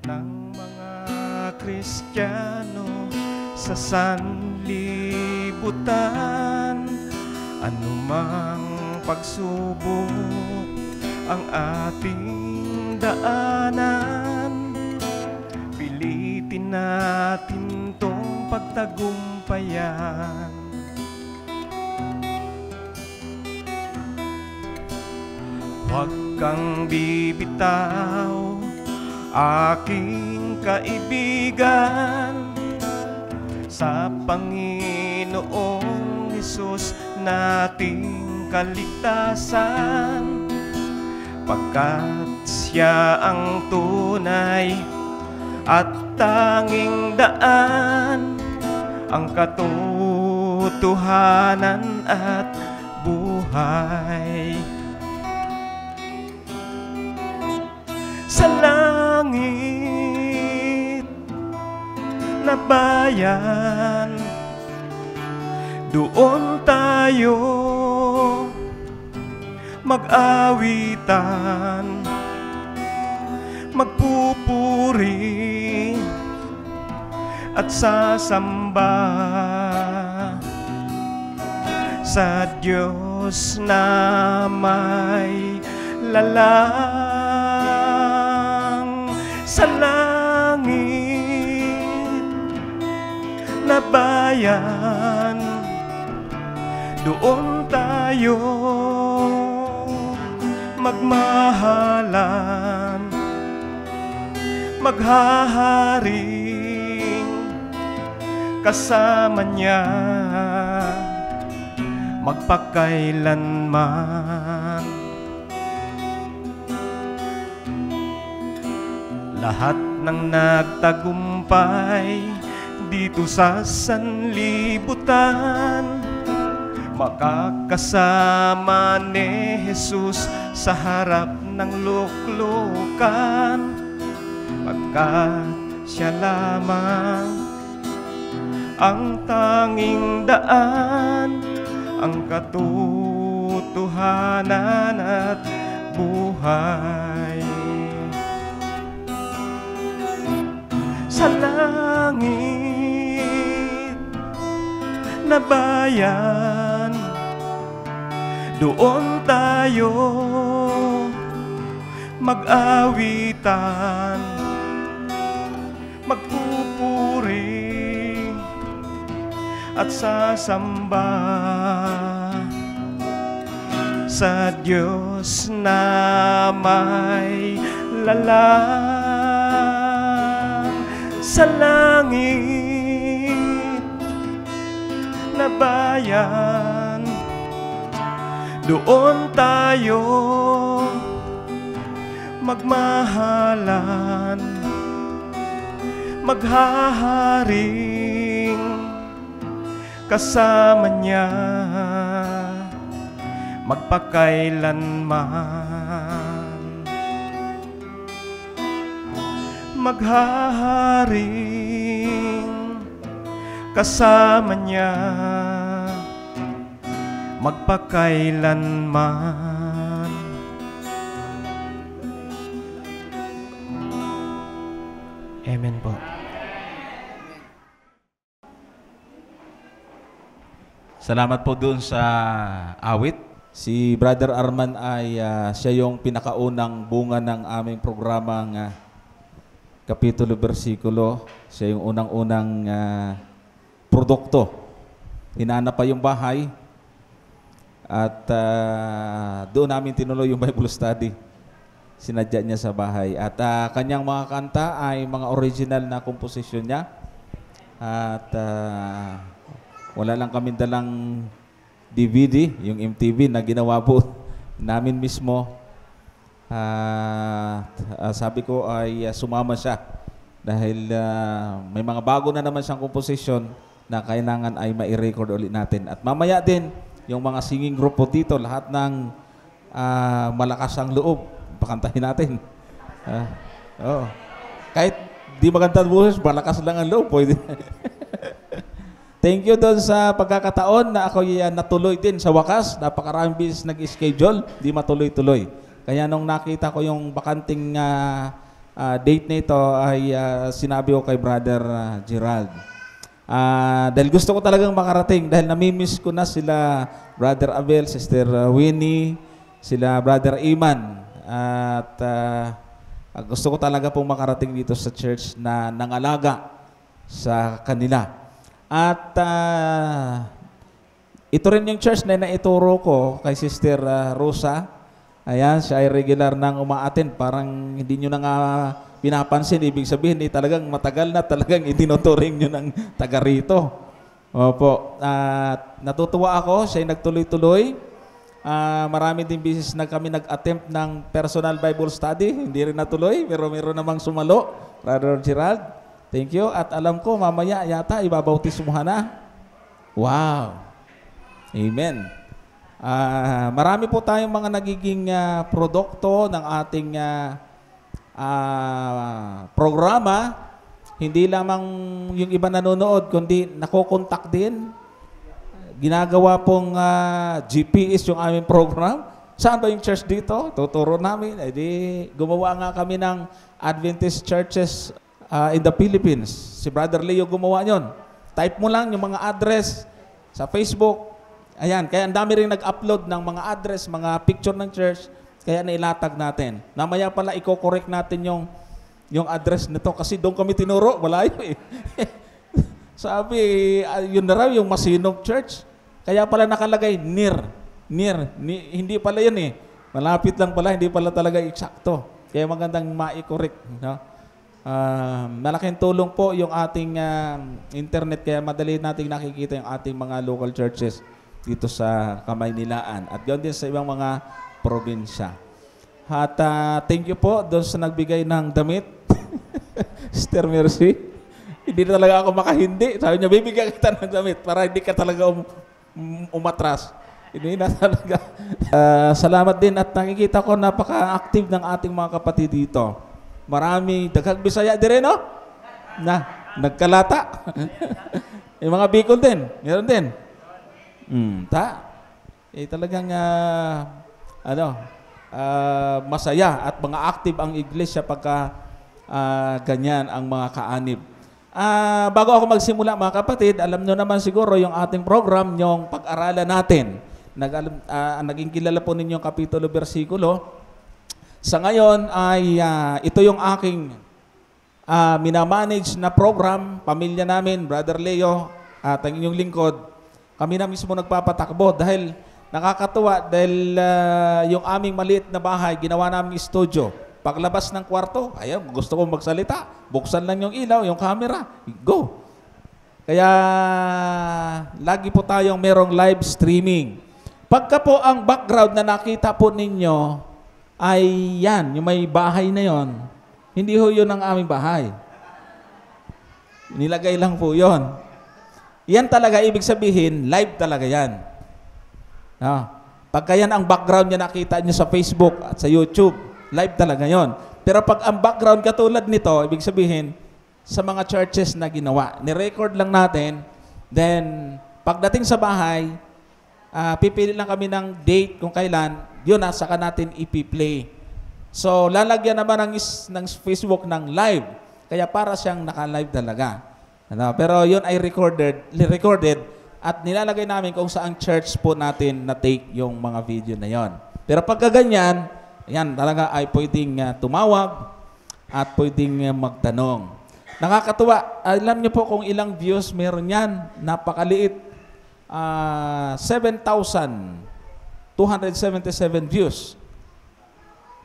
ng mga Kristiyano sa sanlibutan. Anumang pagsubok ang ating daanan, pilitin natin tong pagtagumpayan. Huwag kang bibitaw, aking kaibigan, sa Panginoong Hesus nating kaligtasan, pagkat Siya ang tunay at tanging daan, ang katotohanan at buhay. Sa langit na bayan, doon tayo mag-awitan, magpupuri at sasamba sa Diyos na may lalang. Sa langit na bayan, doon tayo magmahalan, maghaharing kasama niya magpakailanman. Lahat ng nagtagumpay dito sa sanlibutan, makakasama ni Jesus sa harap ng luklukan, pagkat Siya lamang ang tanging daan, ang katotohanan at buhay. Sa langit na bayan, doon tayo mag-awitan, magpupuri at sasamba sa Diyos na may lalang. Sa langit na bayan, doon tayo magmahalan, maghaharing kasama niya magpakailanman, maghaharing kasama niya magpakailanman. Amen po. Salamat po dun sa awit. Si Brother Arman ay siya yung pinakaunang bunga ng aming programang Kapitulo Bersikulo. Siya yung unang-unang produkto. Hinanap pa yung bahay at doon namin tinuloy yung Bible study. Sinadya niya sa bahay. At kanyang mga kanta ay mga original na komposisyon niya. At wala lang kami dalang DVD, yung MTV na ginawa po namin mismo. Sabi ko ay sumama siya dahil may mga bago na naman siyang komposisyon na kailangan ay mai-record ulit natin. At mamaya din, yung mga singing group po dito, lahat ng malakas ang loob, pakantahin natin. Kahit di maganda ang boses, malakas lang ang loob, pwede. Thank you doon sa pagkakataon na ako natuloy din sa wakas. Napakaraming bis nag-schedule, di matuloy-tuloy. Kaya nung nakita ko yung bakanting date nito ay sinabi ko kay Brother Gerald. Dahil gusto ko talagang makarating dahil namimiss ko na sila Brother Abel, Sister Winnie, sila Brother Iman. At gusto ko talaga pong makarating dito sa church na nangalaga sa kanila. At ito rin yung church na naituro ko kay Sister Rosa. Ayan, siya ay regular nang umaattend. Parang hindi nyo na nga pinapansin. Ibig sabihin, talagang matagal na talagang itinuturing nyo ng taga rito. Opo. Natutuwa ako. Siya ay nagtuloy-tuloy. Marami din bisis na kami nag-attempt ng personal Bible study. Hindi rin natuloy, pero meron namang sumalo. Brother Gerald, thank you. At alam ko, mamaya yata ibabautismuhan na. Wow. Amen. Marami po tayong mga nagiging produkto ng ating programa. Hindi lamang yung iba nanonood, kundi nakokontak din. Ginagawa pong GPS yung aming program. Saan ba yung church dito? Tuturo namin. Gumawa nga kami ng Adventist churches in the Philippines. Si Brother Leo gumawa yon. Type mo lang yung mga address sa Facebook. Ayan, kaya ang dami rin nag-upload ng mga address, mga picture ng church, kaya nailatag natin. Namaya pala, i-correct natin yung address nito kasi doon kami tinuro, malayo eh. Sabi, yun na raw yung Masinop Church. Kaya pala nakalagay, near. Hindi pala yun eh. Malapit lang pala, hindi pala talaga eksakto. Kaya magandang ma-correct. No? Malaking tulong po yung ating internet, kaya madali nating nakikita yung ating mga local churches dito sa Kamaynilaan at ganoon din sa ibang mga probinsya. At thank you po doon sa nagbigay ng damit. Sister Mercy. Hindi talaga ako makahindi. Sabi niya, bibigyan kita ng damit para hindi ka talaga umatras. Hindi na talaga. Salamat din at nakikita ko napaka-active ng ating mga kapatid dito. Marami, daghang Bisaya din rin, no? Nagkalata. Yung mga Bicol din. Meron din. Talagang masaya at mga active ang iglesia pagka ganyan ang mga kaanib. Bago ako magsimula mga kapatid, alam nyo naman siguro yung ating program, yung pag-aralan natin. Naging kilala po ninyo yung kapitulo, bersikulo. Sa ngayon ay ito yung aking minamanage na program, pamilya namin, Brother Leo at ang inyong lingkod. Kami na mismo nagpapatakbo dahil nakakatuwa dahil yung aming maliit na bahay, ginawa namin studio. Paglabas ng kwarto, ayaw, gusto kong magsalita. Buksan lang yung ilaw, yung camera. Go! Kaya lagi po tayong merong live streaming. Pagka po ang background na nakita po ninyo ay yan, yung may bahay na yon. Hindi ho yun ang aming bahay. Nilagay lang po yon. Yan talaga, ibig sabihin, live talaga yan. Pagka yan ang background niya nakita niyo sa Facebook at sa YouTube, live talaga yon. Pero pag ang background katulad nito, ibig sabihin, sa mga churches na ginawa, ni-record lang natin, then pagdating sa bahay, pipili lang kami ng date kung kailan, yun saka natin ipi-play. So, lalagyan naman ng Facebook ng live, kaya para siyang naka-live talaga. Pero yun ay recorded at nilalagay namin kung saan church po natin na-take yung mga video na yon. Pero pagka ganyan, yan talaga ay pwedeng tumawag at pwedeng magtanong. Nakakatuwa. Alam niyo po kung ilang views meron yan. Napakaliit. 7,277 views.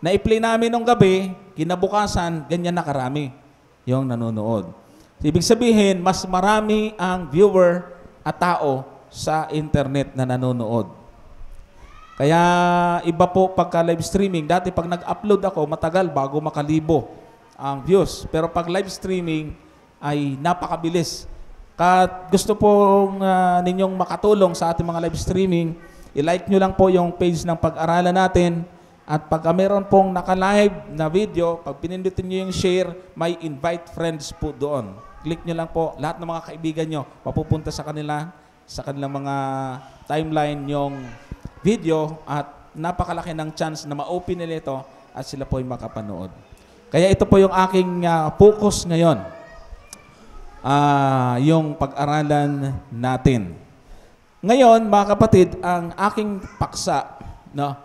Na-play namin nung gabi, kinabukasan, ganyan na karami yung nanonood. Ibig sabihin, mas marami ang viewer at tao sa internet na nanonood. Kaya iba po pagka live streaming. Dati pag nag-upload ako, matagal bago makalibo ang views. Pero pag live streaming ay napakabilis. Gusto po ninyong makatulong sa ating mga live streaming, i-like nyo lang po yung page ng pag-aralan natin. At pag meron pong naka-live na video, pag pinindutin nyo yung share, may invite friends po doon. Click nyo lang po, lahat ng mga kaibigan nyo, mapupunta sa kanilang mga timeline yung video at napakalaki ng chance na ma-open nila ito at sila po ay makapanood. Kaya ito po yung aking focus ngayon. Yung pag-aralan natin. Ngayon, mga kapatid, ang aking paksa, no?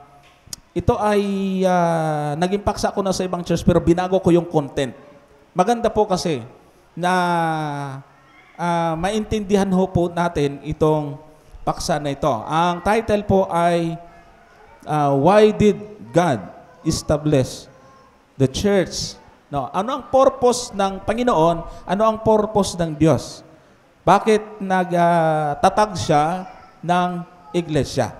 Ito ay naging paksa ko na sa ibang church pero binago ko yung content. Maganda po kasi na maintindihan ho po natin itong paksa na ito. Ang title po ay Why Did God Establish the Church? No, ano ang purpose ng Panginoon? Ano ang purpose ng Diyos? Bakit nagtatag siya ng iglesia?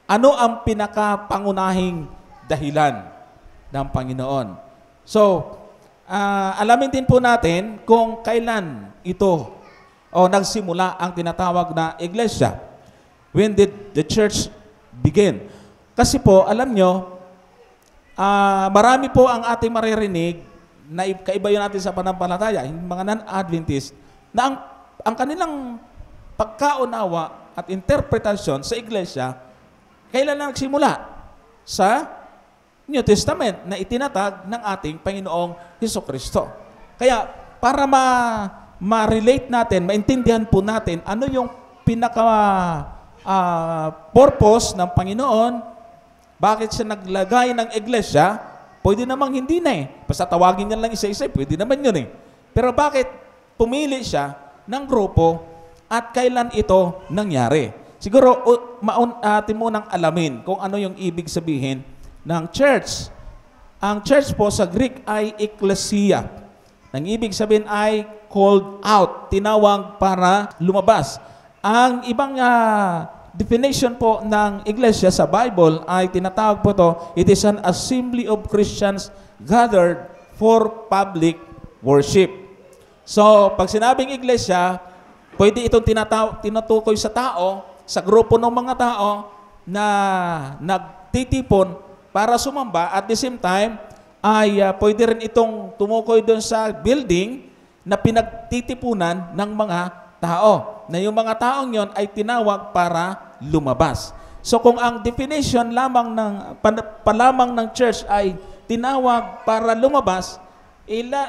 Ano ang pinakapangunahing dahilan ng Panginoon? So, alamin din po natin kung kailan ito nagsimula ang tinatawag na iglesia. When did the church begin? Kasi po, alam nyo, marami po ang ating maririnig na kaiba yun natin sa panampalataya, mga non-Adventist, na ang kanilang pagkaunawa at interpretasyon sa iglesia, kailan na nagsimula? Sa New Testament na itinatag ng ating Panginoong Hesukristo. Kaya para ma-relate natin, maintindihan po natin ano yung pinaka-purpose ng Panginoon, bakit siya naglagay ng iglesia, pwede namang hindi na basta tawagin niya lang isa-isa, pwede naman yun Pero bakit pumili siya ng grupo at kailan ito nangyari? Siguro, atin munang alamin kung ano yung ibig sabihin ng church. Ang church po sa Greek ay ekklesia. Ang ibig sabihin ay called out, tinawag para lumabas. Ang ibang definition po ng iglesia sa Bible ay tinatawag po to, it is an assembly of Christians gathered for public worship. So, pag sinabing iglesia, pwede itong tinutukoy sa tao, sa grupo ng mga tao na nagtitipon para sumamba. At the same time, ay pwede rin itong tumukoy doon sa building na pinagtitipunan ng mga tao. Na yung mga taong yon ay tinawag para lumabas. So kung ang definition lamang palamang ng church ay tinawag para lumabas,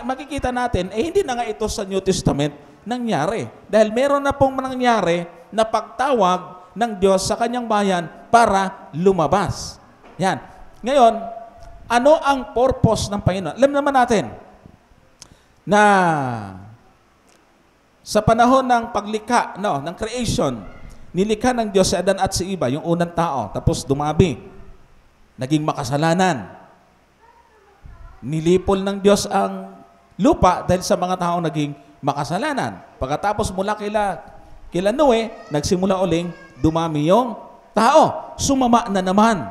makikita natin, hindi na nga ito sa New Testament nangyari. Dahil meron na pong nangyari na pagtawag ng Diyos sa kanyang bayan para lumabas. Yan. Ngayon, ano ang purpose ng Panginoon? Alam naman natin na sa panahon ng paglikha, ng creation, nilikha ng Diyos si Adan at si Eva, yung unang tao, tapos dumami. Naging makasalanan. Nilipol ng Diyos ang lupa dahil sa mga taong naging makasalanan. Pagkatapos mula kila Noe, nagsimula uling dumami yung tao. Sumama na naman.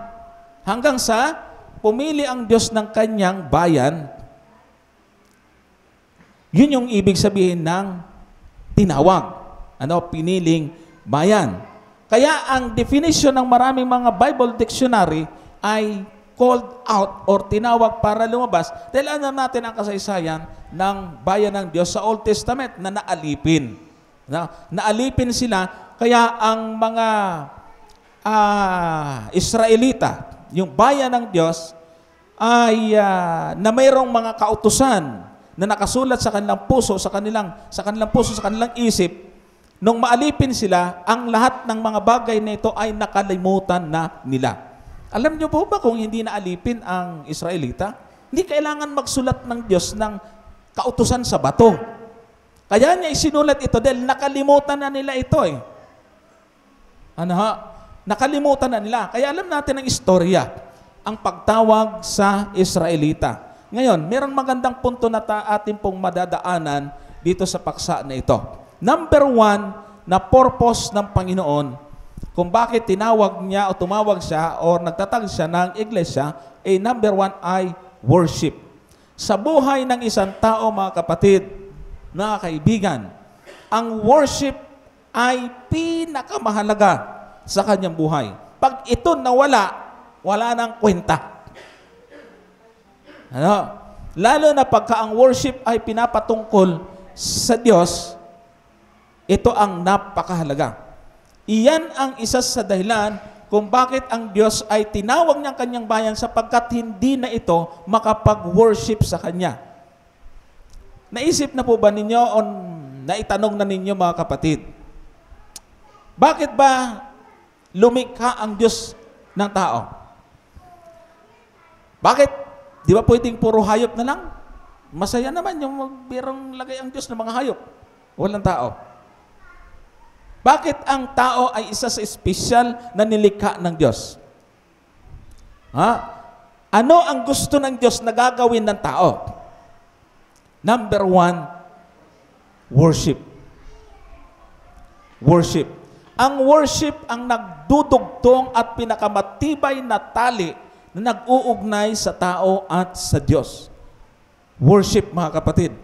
Hanggang sa pumili ang Diyos ng kanyang bayan. Yun yung ibig sabihin ng tinawag. Piniling bayan. Kaya ang definition ng maraming mga Bible dictionary ay called out or tinawag para lumabas. Dahil alam natin ang kasaysayan ng bayan ng Diyos sa Old Testament na naalipin. Naalipin sila, kaya ang mga Israelita, yung bayan ng Diyos, ay na mayroong mga kautusan na nakasulat sa kanilang puso, sa kanilang isip. Nung maalipin sila, ang lahat ng mga bagay na ito ay nakalimutan na nila. Alam niyo po ba kung hindi naalipin ang Israelita? Hindi kailangan magsulat ng Diyos ng kautusan sa bato. Kaya niya isinulat ito dahil nakalimutan na nila ito Nakalimutan na nila. Kaya alam natin ang istorya, ang pagtawag sa Israelita. Ngayon, meron magandang punto na atin pong madadaanan dito sa paksa na ito. Number 1 na purpose ng Panginoon kung bakit tinawag niya o tumawag siya o nagtatag siya ng iglesia, number 1 ay worship. Sa buhay ng isang tao, mga kapatid, mga kaibigan, ang worship ay pinakamahalaga sa kanyang buhay. Pag ito nawala, wala nang kwenta. Lalo na pagka ang worship ay pinapatungkol sa Diyos, ito ang napakahalaga. Iyan ang isa sa dahilan kung bakit ang Diyos ay tinawag niyang kanyang bayan sapagkat hindi na ito makapag-worship sa Kanya. Naisip na po ba ninyo o naitanong na ninyo mga kapatid? Bakit ba lumikha ang Diyos ng tao? Bakit? Di ba pwedeng puro hayop na lang? Masaya naman yung birong lagay ang Diyos ng mga hayop. Walang tao. Bakit ang tao ay isa sa espesyal na nilikha ng Diyos? Ha? Ano ang gusto ng Diyos na gagawin ng tao? Number 1, worship. Worship. Ang worship ang nagdudugtong at pinakamatibay na tali na nag-uugnay sa tao at sa Diyos. Worship, mga kapatid.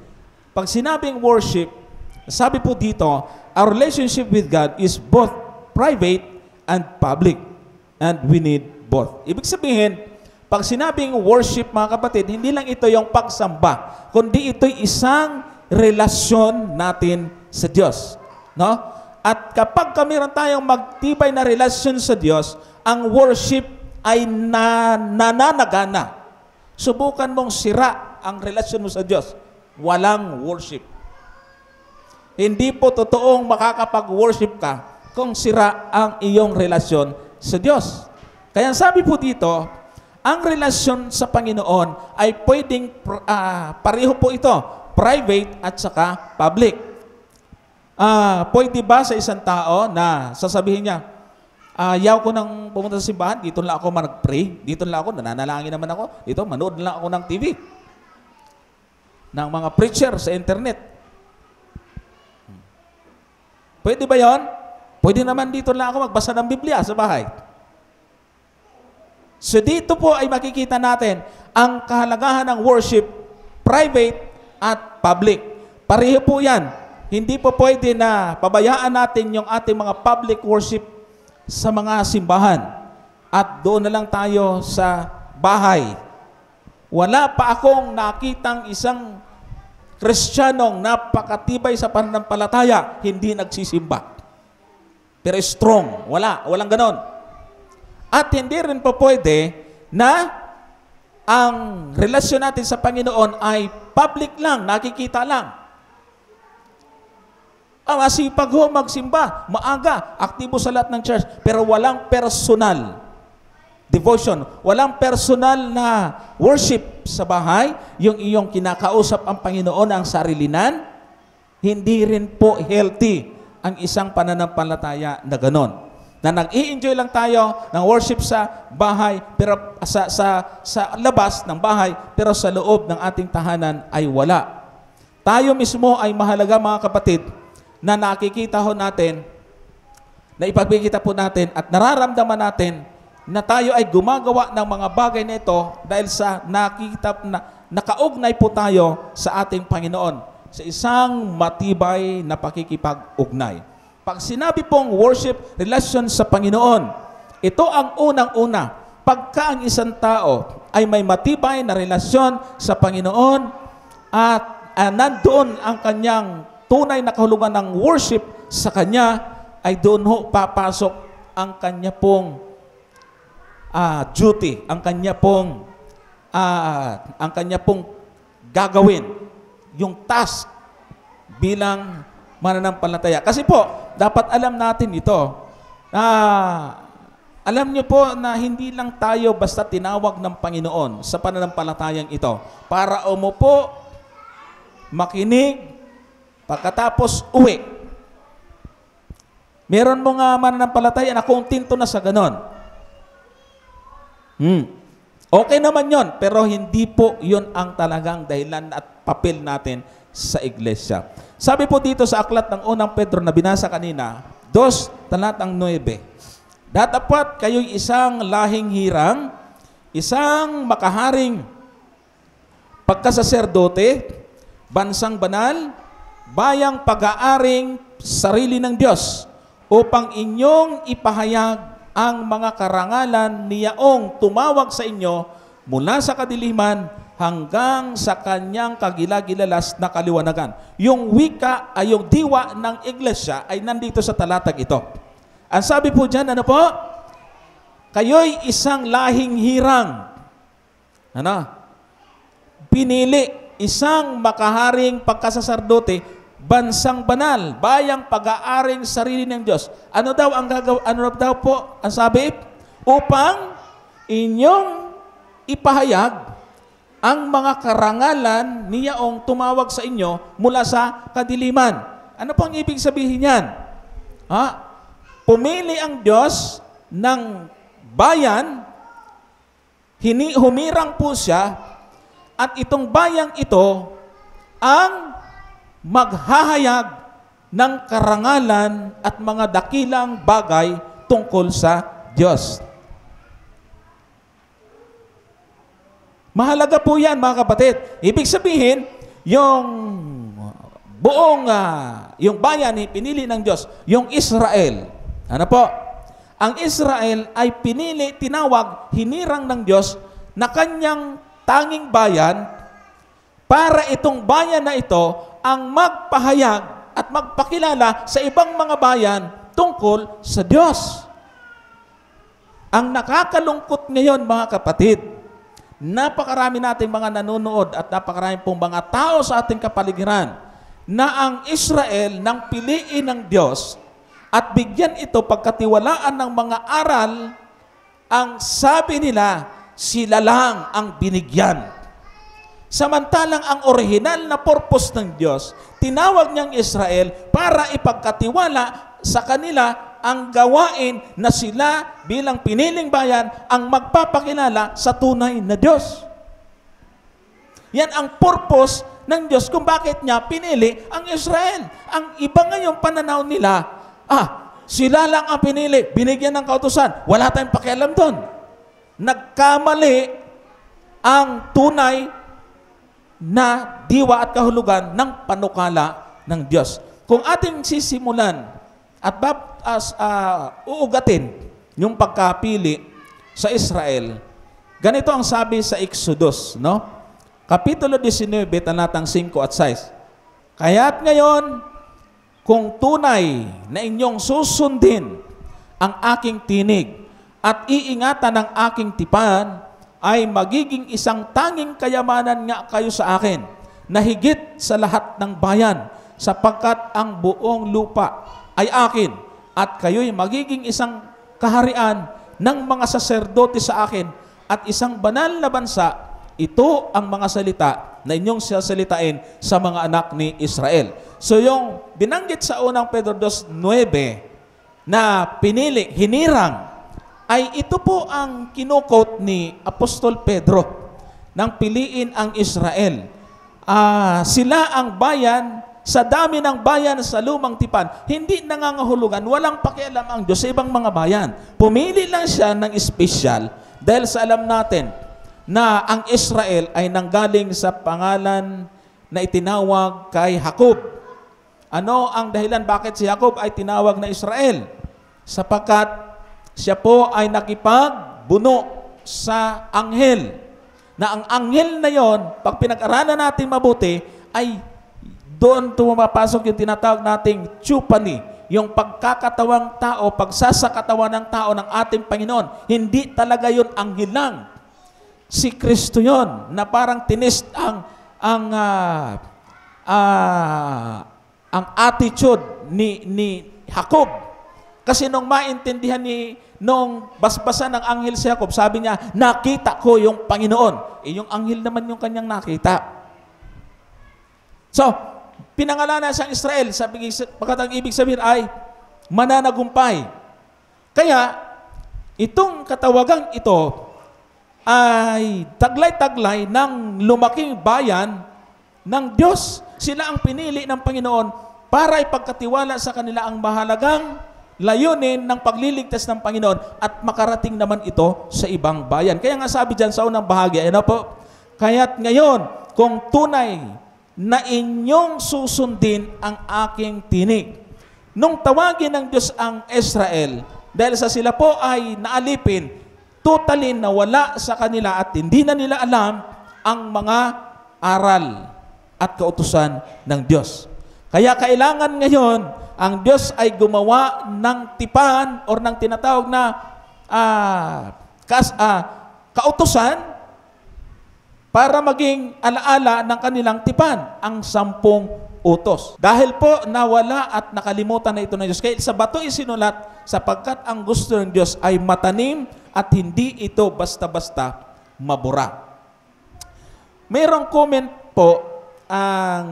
Pag sinabing worship, sabi po dito, our relationship with God is both private and public. And we need both. Ibig sabihin, pag sinabing worship, mga kapatid, hindi lang ito yung pagsamba, kundi ito'y isang relasyon natin sa Diyos. No? At kapag meron tayong magtibay na relasyon sa Diyos, ang worship ay nananagana. Subukan mong sira ang relasyon mo sa Diyos. Walang worship. Hindi po totoong makakapag-worship ka kung sira ang iyong relasyon sa Diyos. Kaya sabi po dito, ang relasyon sa Panginoon ay pwedeng pareho po ito, private at saka public. Pwede ba sa isang tao na sasabihin niya, ayaw ko nang pumunta sa simbahan, dito lang ako mag-pray, dito lang ako, nananalangin naman ako, dito manood lang ako ng TV, ng mga preacher sa internet. Pwede ba yon? Pwede naman dito lang ako magbasa ng Biblia sa bahay. So dito po ay makikita natin ang kahalagahan ng worship, private at public. Pareho po yan. Hindi po pwede na pabayaan natin yung ating mga public worship sa mga simbahan at doon na lang tayo sa bahay. Wala pa akong nakitang isang Kristiyanong napakatibay sa pananampalataya, hindi nagsisimba. Pero strong, walang ganon. At hindi rin po pwede na ang relasyon natin sa Panginoon ay public lang, nakikita lang. Masipag ho magsimba, maaga, aktibo sa lahat ng church, pero walang personal devotion, walang personal na worship sa bahay, yung iyong kinakausap ang Panginoon, ang sarilinan, hindi rin po healthy ang isang pananampalataya na ganon. Na nag-i-enjoy lang tayo ng worship sa bahay, pero sa labas ng bahay, pero sa loob ng ating tahanan ay wala. Tayo mismo ay mahalaga, mga kapatid, na nakikita ho natin, na ipagkikita po natin at nararamdaman natin na tayo ay gumagawa ng mga bagay na ito dahil sa nakita na nakaugnay po tayo sa ating Panginoon sa isang matibay na pakikipag-ugnay. Pag sinabi pong worship, relation sa Panginoon, ito ang unang-una. Pagka ang isang tao ay may matibay na relasyon sa Panginoon at nandoon ang kanyang tunay na kahulugan ng worship sa Kanya, ay doon ho papasok ang Kanya pong duty, ang Kanya pong gagawin, yung task bilang mananampalataya. Kasi po, dapat alam natin ito. Alam niyo po na hindi lang tayo basta tinawag ng Panginoon sa pananampalatayang ito para umupo, makinig, pagkatapos uwi. Meron mo nga mananampalataya na kontinto na sa ganon. Okay naman yon, pero hindi po yon ang talagang dahilan at papel natin sa iglesia. Sabi po dito sa aklat ng unang Pedro na binasa kanina, 2:9, dapat kayo'y isang lahing hirang, isang makaharing pagkasaserdote, bansang banal, bayang pag-aaring sarili ng Diyos, upang inyong ipahayag ang mga karangalan niyaong tumawag sa inyo mula sa kadiliman hanggang sa kanyang kagilagilalas na kaliwanagan. Yung wika ay yung diwa ng iglesia ay nandito sa talatag ito. Ang sabi po dyan, ano po? Kayo'y isang lahing hirang. Ano? Pinili isang makaharing pagkasasardote, bansang banal, bayang pag-aaring sarili ng Diyos. Ano daw ang ano daw po ang sabi? Upang inyong ipahayag ang mga karangalan niyaong tumawag sa inyo mula sa kadiliman. Ano po ang ibig sabihin yan? Pumili ang Diyos ng bayan, humirang po siya, at itong bayang ito ang maghahayag ng karangalan at mga dakilang bagay tungkol sa Diyos. Mahalaga po yan, mga kapatid. Ibig sabihin, yung buong, yung bayan pinili ng Diyos, yung Israel. Ano po? Ang Israel ay pinili, tinawag, hinirang ng Diyos na kanyang tanging bayan para itong bayan na ito ang magpahayag at magpakilala sa ibang mga bayan tungkol sa Diyos. Ang nakakalungkot ngayon, mga kapatid, napakarami nating mga nanonood at napakarami pong mga tao sa ating kapaligiran na ang Israel nang piliin ng Diyos at bigyan ito pagkatiwalaan ng mga aral, ang sabi nila, sila lang ang binigyan. Samantalang ang orihinal na purpose ng Diyos, tinawag niyang Israel para ipagkatiwala sa kanila ang gawain na sila bilang piniling bayan ang magpapakilala sa tunay na Diyos. Yan ang purpose ng Diyos kung bakit niya pinili ang Israel. Ang iba ngayong pananaw nila, sila lang ang pinili, binigyan ng kautusan, wala tayong pakialam doon. Nagkamali ang tunay na diwa at kahulugan ng panukala ng Diyos. Kung ating sisimulan at uugatin yung pagkapili sa Israel, ganito ang sabi sa Exodus, no? Kapitulo 19, talatang 5 at 6. Kaya't ngayon, kung tunay na inyong susundin ang aking tinig at iingatan ng aking tipan, ay magiging isang tanging kayamanan nga kayo sa akin, na higit sa lahat ng bayan, sapagkat ang buong lupa ay akin, at kayo'y magiging isang kaharian ng mga saserdote sa akin, at isang banal na bansa. Ito ang mga salita na inyong sasalitain sa mga anak ni Israel. So yung binanggit sa unang Pedro 2:9 na pinili, hinirang, ay ito po ang kinukot ni Apostol Pedro nang piliin ang Israel. Sila ang bayan, sa dami ng bayan sa lumang tipan, hindi nangangahulugan, walang pakialam ang Diyos sa ibang mga bayan. Pumili lang siya ng espesyal dahil sa alam natin na ang Israel ay nanggaling sa pangalan na itinawag kay Jacob. Ano ang dahilan bakit si Jacob ay tinawag na Israel? Sapagkat siya po ay nakipagbuno sa anghel. Na ang anghel na yon, pag pinag-aralan natin mabuti, ay doon tumapasok yung tinatawag nating tsupani, yung pagkakatawang tao, pagsasakatawan ng tao ng ating Panginoon. Hindi talaga yun anghel lang. Si Kristo yon, na parang tinest ang attitude ni Jacob. Kasi nung maintindihan nung basbasan ng anghel si Jacob, sabi niya, nakita ko yung Panginoon. Yung anghel naman yung kanyang nakita. So, pinangalanan siyang Israel, pagkat ang ibig sabihin ay mananagumpay. Kaya, itong katawagang ito ay taglay-taglay ng lumaking bayan ng Diyos. Sila ang pinili ng Panginoon para ipagkatiwala sa kanila ang mahalagang layunin ng pagliligtas ng Panginoon at makarating naman ito sa ibang bayan. Kaya nga sabi dyan sa unang bahagi, ano po? Kaya't ngayon, kung tunay na inyong susundin ang aking tinig. Nung tawagin ng Diyos ang Israel, dahil sa sila po ay naalipin, totally nawala sa kanila at hindi na nila alam ang mga aral at kautusan ng Diyos. Kaya kailangan ngayon ang Diyos ay gumawa ng tipan or ng tinatawag na kautusan para maging alaala ng kanilang tipan, ang 10 utos. Dahil po nawala at nakalimutan na ito ng Diyos. Kaya sa bato isinulat, sapagkat ang gusto ng Diyos ay matanim at hindi ito basta-basta mabura. Mayroong comment po ang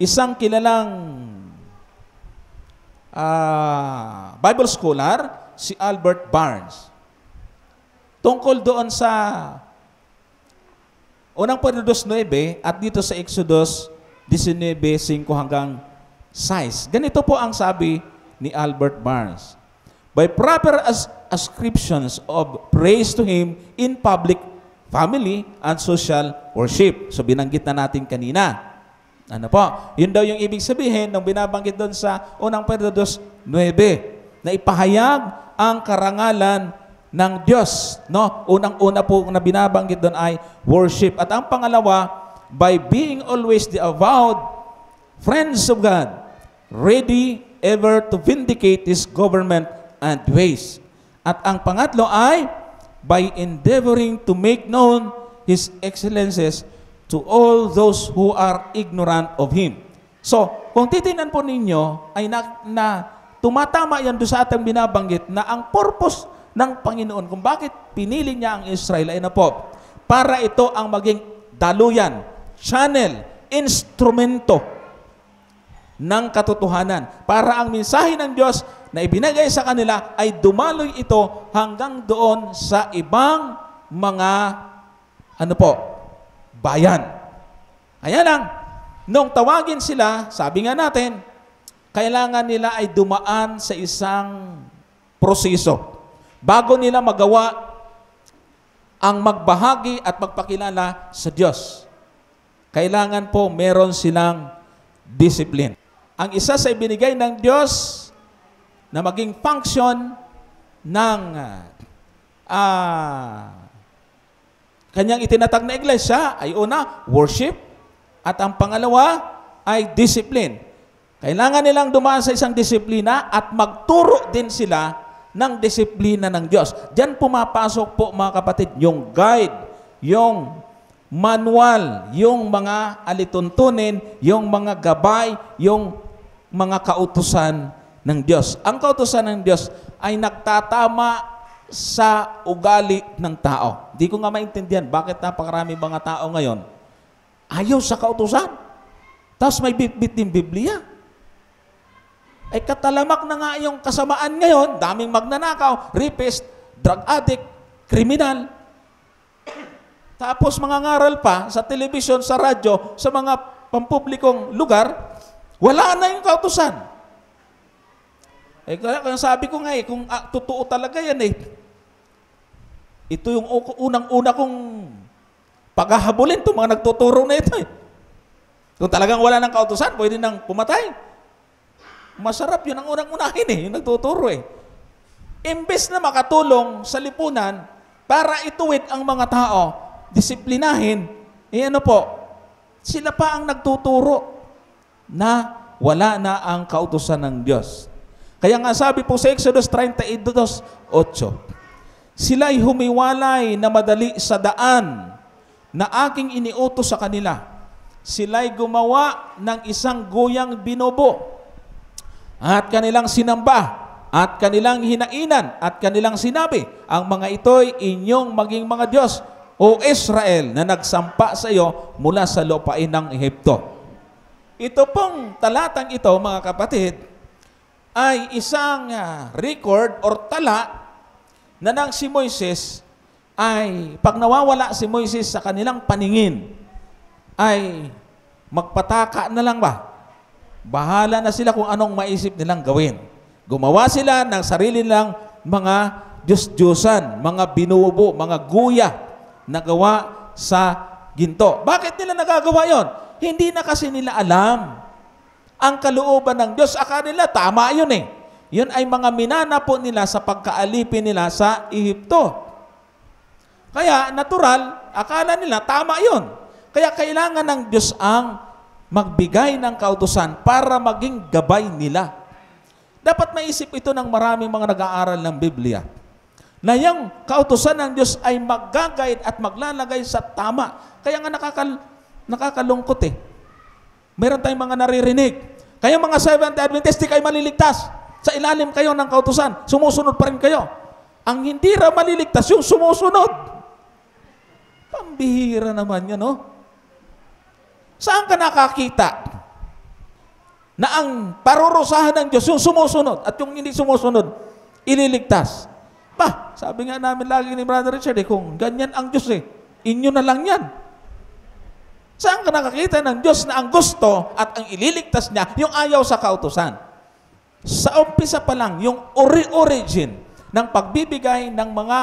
isang kilalang Bible scholar, si Albert Barnes, tungkol doon sa unang Exodus 9 at dito sa Exodus 19:5 hanggang 6. Ganito po ang sabi ni Albert Barnes. By proper ascriptions of praise to Him in public, family, and social worship. So binanggit na natin kanina. Ano po? Yun daw yung ibig sabihin nung binabanggit doon sa unang Exodus 9 na ipahayag ang karangalan ng Diyos. No? Unang-una po na binabanggit doon ay worship. At ang pangalawa, by being always the avowed friends of God, ready ever to vindicate His government and ways. At ang pangatlo ay by endeavoring to make known His excellences to all those who are ignorant of Him. So, kung titingnan po ninyo, ay tumatama yan doon sa ating binabanggit na ang purpose ng Panginoon kung bakit pinili niya ang Israel ay na po, para ito ang maging daluyan, channel, instrumento ng katotohanan. Para ang mensahe ng Diyos na ibinigay sa kanila ay dumaloy ito hanggang doon sa ibang mga bayan. Kaya lang, nung tawagin sila, sabi nga natin, kailangan nila ay dumaan sa isang proseso bago nila magawa ang magbahagi at magpakilala sa Diyos. Kailangan po meron silang discipline. Ang isa sa ibinigay ng Diyos na maging function ng kanyang itinatag na iglesia ay una, worship, at ang pangalawa ay discipline. Kailangan nilang dumaan sa isang disiplina at magturo din sila ng disiplina ng Diyos. Diyan pumapasok po mga kapatid, yung guide, yung manual, yung mga alituntunin, yung mga gabay, yung mga kautusan ng Diyos. Ang kautusan ng Diyos ay nagtatama sa ugali ng tao. Di ko nga maintindihan bakit napakarami mga tao ngayon ayaw sa kautusan. Tapos may bit-bit din Biblia. Ay katalamak na nga yung kasamaan ngayon, daming magnanakaw, rapist, drug addict, kriminal. Tapos mga ngaral pa sa telebisyon, sa radyo, sa mga pampublikong lugar, wala na yung kautusan. Kaya sabi ko nga kung totoo talaga yan ito yung unang-una kong paghahabulin itong mga nagtuturo na ito Kung talagang wala ng kautusan, pwede nang pumatay. Masarap yun ang unang-unahin yung nagtuturo Imbes na makatulong sa lipunan para ituwid ang mga tao, disiplinahin, sila pa ang nagtuturo na wala na ang kautusan ng Diyos. Kaya nga sabi po sa Exodus 32:8, sila'y humiwalay na madali sa daan na aking iniutos sa kanila. Sila'y gumawa ng isang guyang binubo at kanilang sinamba at kanilang hinainan at kanilang sinabi, ang mga ito'y inyong maging mga Diyos, O Israel, na nagsampa sa iyo mula sa lupain ng Ehipto. Ito pong talatang ito, mga kapatid, ay isang record or tala na nang si Moises ay, pag nawawala si Moises sa kanilang paningin, ay magpataka na lang ba? Bahala na sila kung anong maisip nilang gawin. Gumawa sila ng sarili nilang mga Diyos-Diyosan, mga binubo, mga guya na gawa sa ginto. Bakit nila nagagawa yon? Hindi na kasi nila alam ang kalooban ng Diyos. Akala nila, tama yun Yun ay mga minana po nila sa pagkaalipin nila sa Ehipto. Kaya, natural, akala nila, tama yun. Kaya kailangan ng Diyos ang magbigay ng kautusan para maging gabay nila. Dapat maisip ito ng maraming mga nag-aaral ng Biblia, na yung kautusan ng Diyos ay mag-guide at maglalagay sa tama. Kaya nga nakakalungkot eh. Meron tayong mga naririnig. Kaya mga Seventh-day Adventist, di kayo maliligtas. Sa ilalim kayo ng kautusan, sumusunod pa rin kayo. Ang hindi raw maliligtas, yung sumusunod. Pambihira naman yan, no? Saan ka nakakita na ang parurusahan ng Diyos, yung sumusunod, at yung hindi sumusunod, ililigtas? Sabi nga namin lagi ni Brother Richard, kung ganyan ang Diyos inyo na lang yan. Saan ka nakakita ng Diyos na ang gusto at ang ililigtas niya, yung ayaw sa kautusan? Sa umpisa pa lang, yung origin ng pagbibigay ng mga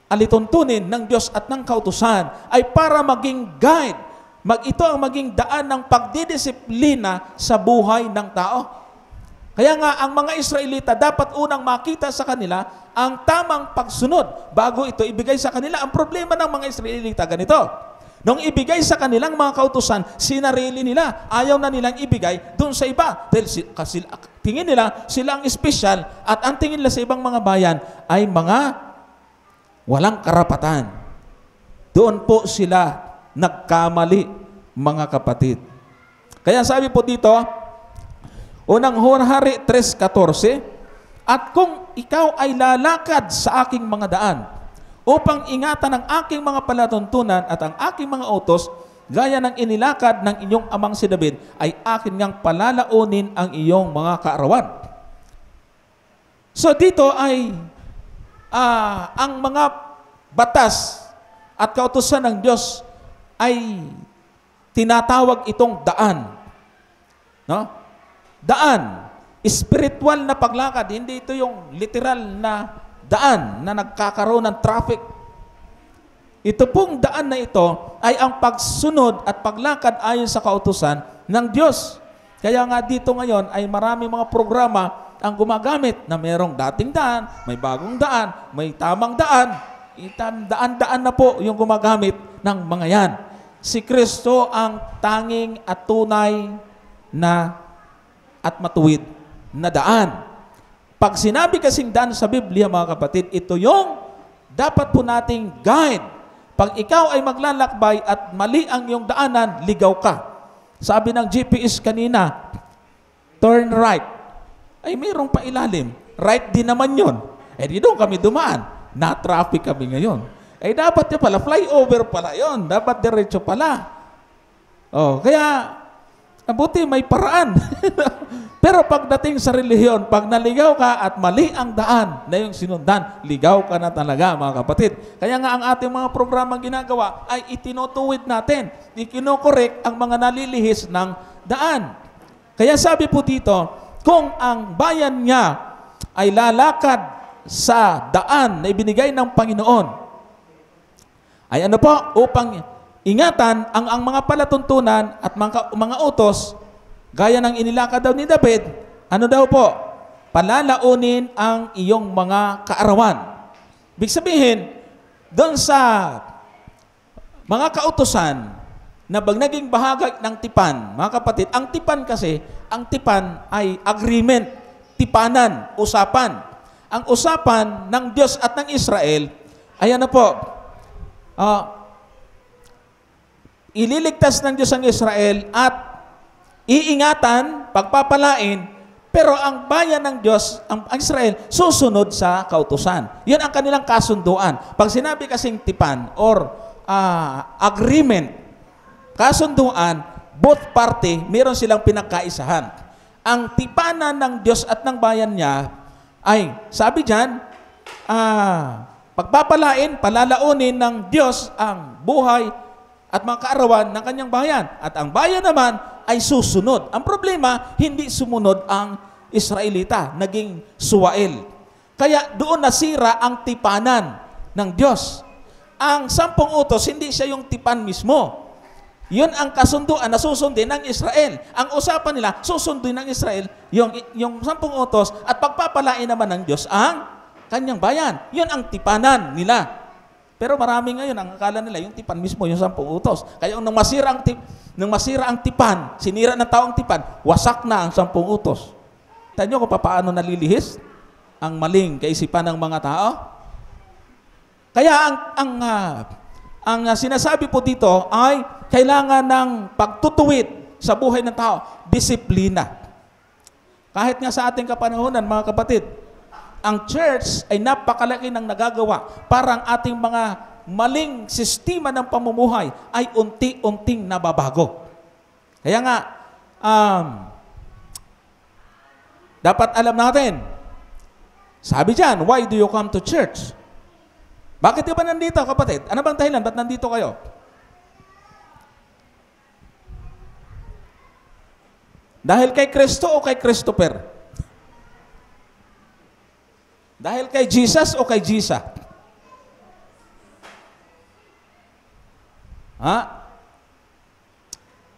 alituntunin ng Diyos at ng kautusan ay para maging guide. Ito ang maging daan ng pagdidisiplina sa buhay ng tao. Kaya nga, ang mga Israelita dapat unang makita sa kanila ang tamang pagsunod bago ito ibigay sa kanila. Ang problema ng mga Israelita ganito: nung ibigay sa kanilang mga kautusan, sinarili nila. Ayaw na nilang ibigay doon sa iba. Dahil kasi tingin nila sila ang espesyal at ang tingin nila sa ibang mga bayan ay mga walang karapatan. Doon po sila nagkamali, mga kapatid. Kaya sabi po dito, unang Hari 3:14, at kung ikaw ay lalakad sa aking mga daan, upang ingatan ang aking mga palatuntunan at ang aking mga utos, gaya ng inilakad ng inyong amang si David, ay akin ngang palalaunin ang iyong mga kaarawan. So dito ay ang mga batas at kautusan ng Diyos ay tinatawag itong daan. No? Daan, spiritual na paglakad, hindi ito yung literal na daan na nagkakaroon ng traffic. Ito pong daan na ito ay ang pagsunod at paglakad ayon sa kautusan ng Diyos. Kaya nga dito ngayon ay marami mga programa ang gumagamit na mayroong dating daan, may bagong daan, may tamang daan. Daan-daan na po yung gumagamit ng mga yan. Si Kristo ang tanging at tunay na at matuwid na daan. Pag sinabi kasing daan sa Biblia, mga kapatid, ito yung dapat po nating guide. Pag ikaw ay maglalakbay at mali ang iyong daanan, ligaw ka. Sabi ng GPS kanina, turn right. Ay, mayroong pa ilalim. Right din naman yun. Di doon kami dumaan. Na-traffic kami ngayon. Dapat yun pala, flyover pala yun. Dapat diretso pala. Kaya, mabuti may paraan. Pero pagdating sa relihiyon, pag naligaw ka at mali ang daan na yung sinundan, ligaw ka na talaga, mga kapatid. Kaya nga ang ating mga programang ginagawa ay itinutuwid natin, ikinokorek ang mga nalilihis ng daan. Kaya sabi po dito, kung ang bayan niya ay lalakad sa daan na ibinigay ng Panginoon, ay ano po, upang ingatan ang mga palatuntunan at mga utos, gaya ng inilakad daw ni David, ano daw po? Palalaunin ang iyong mga kaarawan. Ibig sabihin, doon sa mga kautusan na naging bahagi ng tipan, mga kapatid, ang tipan ay agreement, tipanan, usapan. Ang usapan ng Diyos at ng Israel ay ano po? Ililigtas ng Diyos ang Israel at iingatan, pagpapalain, pero ang bayan ng Diyos, ang Israel, susunod sa kautusan. Yun ang kanilang kasunduan. Pag sinabi kasing tipan or agreement, kasunduan, both party, meron silang pinagkaisahan. Ang tipanan ng Diyos at ng bayan niya ay, sabi dyan, pagpapalain, palalaunin ng Diyos ang buhay at mga kaarawan ng kanyang bayan. At ang bayan naman ay susunod. Ang problema, hindi sumunod ang Israelita, naging suwael. Kaya doon nasira ang tipanan ng Diyos. Ang 10 utos, hindi siya yung tipan mismo. Yun ang kasunduan na susundin ng Israel. Ang usapan nila, susundin ng Israel yung 10 utos at pagpapalain naman ng Diyos ang kanyang bayan. Yun ang tipanan nila. Pero marami ngayon, ang akala nila, yung tipan mismo, yung 10 utos. Kaya nung masira ang tipan, sinira ng tao ang tipan, wasak na ang 10 utos. Tignan nyo kung paano nalilihis ang maling kaisipan ng mga tao. Kaya ang sinasabi po dito ay kailangan ng pagtutuwid sa buhay ng tao, disiplina. Kahit nga sa ating kapanahunan, mga kapatid, ang church ay napakalaki ng nagagawa para ang ating mga maling sistema ng pamumuhay ay unti-unting nababago. Kaya nga, dapat alam natin, sabi dyan, why do you come to church? Bakit ka ba nandito, kapatid? Ano bang dahilan? Ba't nandito kayo? Dahil kay Kristo o kay Christopher? Dahil kay Jesus o kay Jisa? Ha?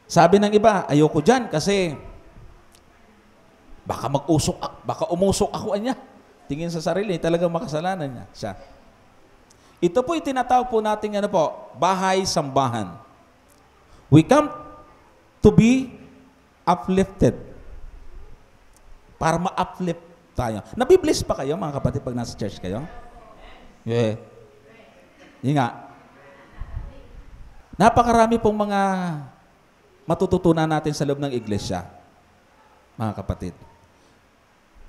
Sabi ng iba, ayoko dyan kasi baka umusok ako niya. Tingin sa sarili, talagang makasalanan niya siya. Ito po itinatawag po nating bahay-sambahan. We come to be uplifted. Para ma-uplift tayo. Nabibless pa kayo, mga kapatid, pag nasa church kayo? Yeah. Yun nga. Napakarami pong mga matututunan natin sa loob ng iglesia, mga kapatid.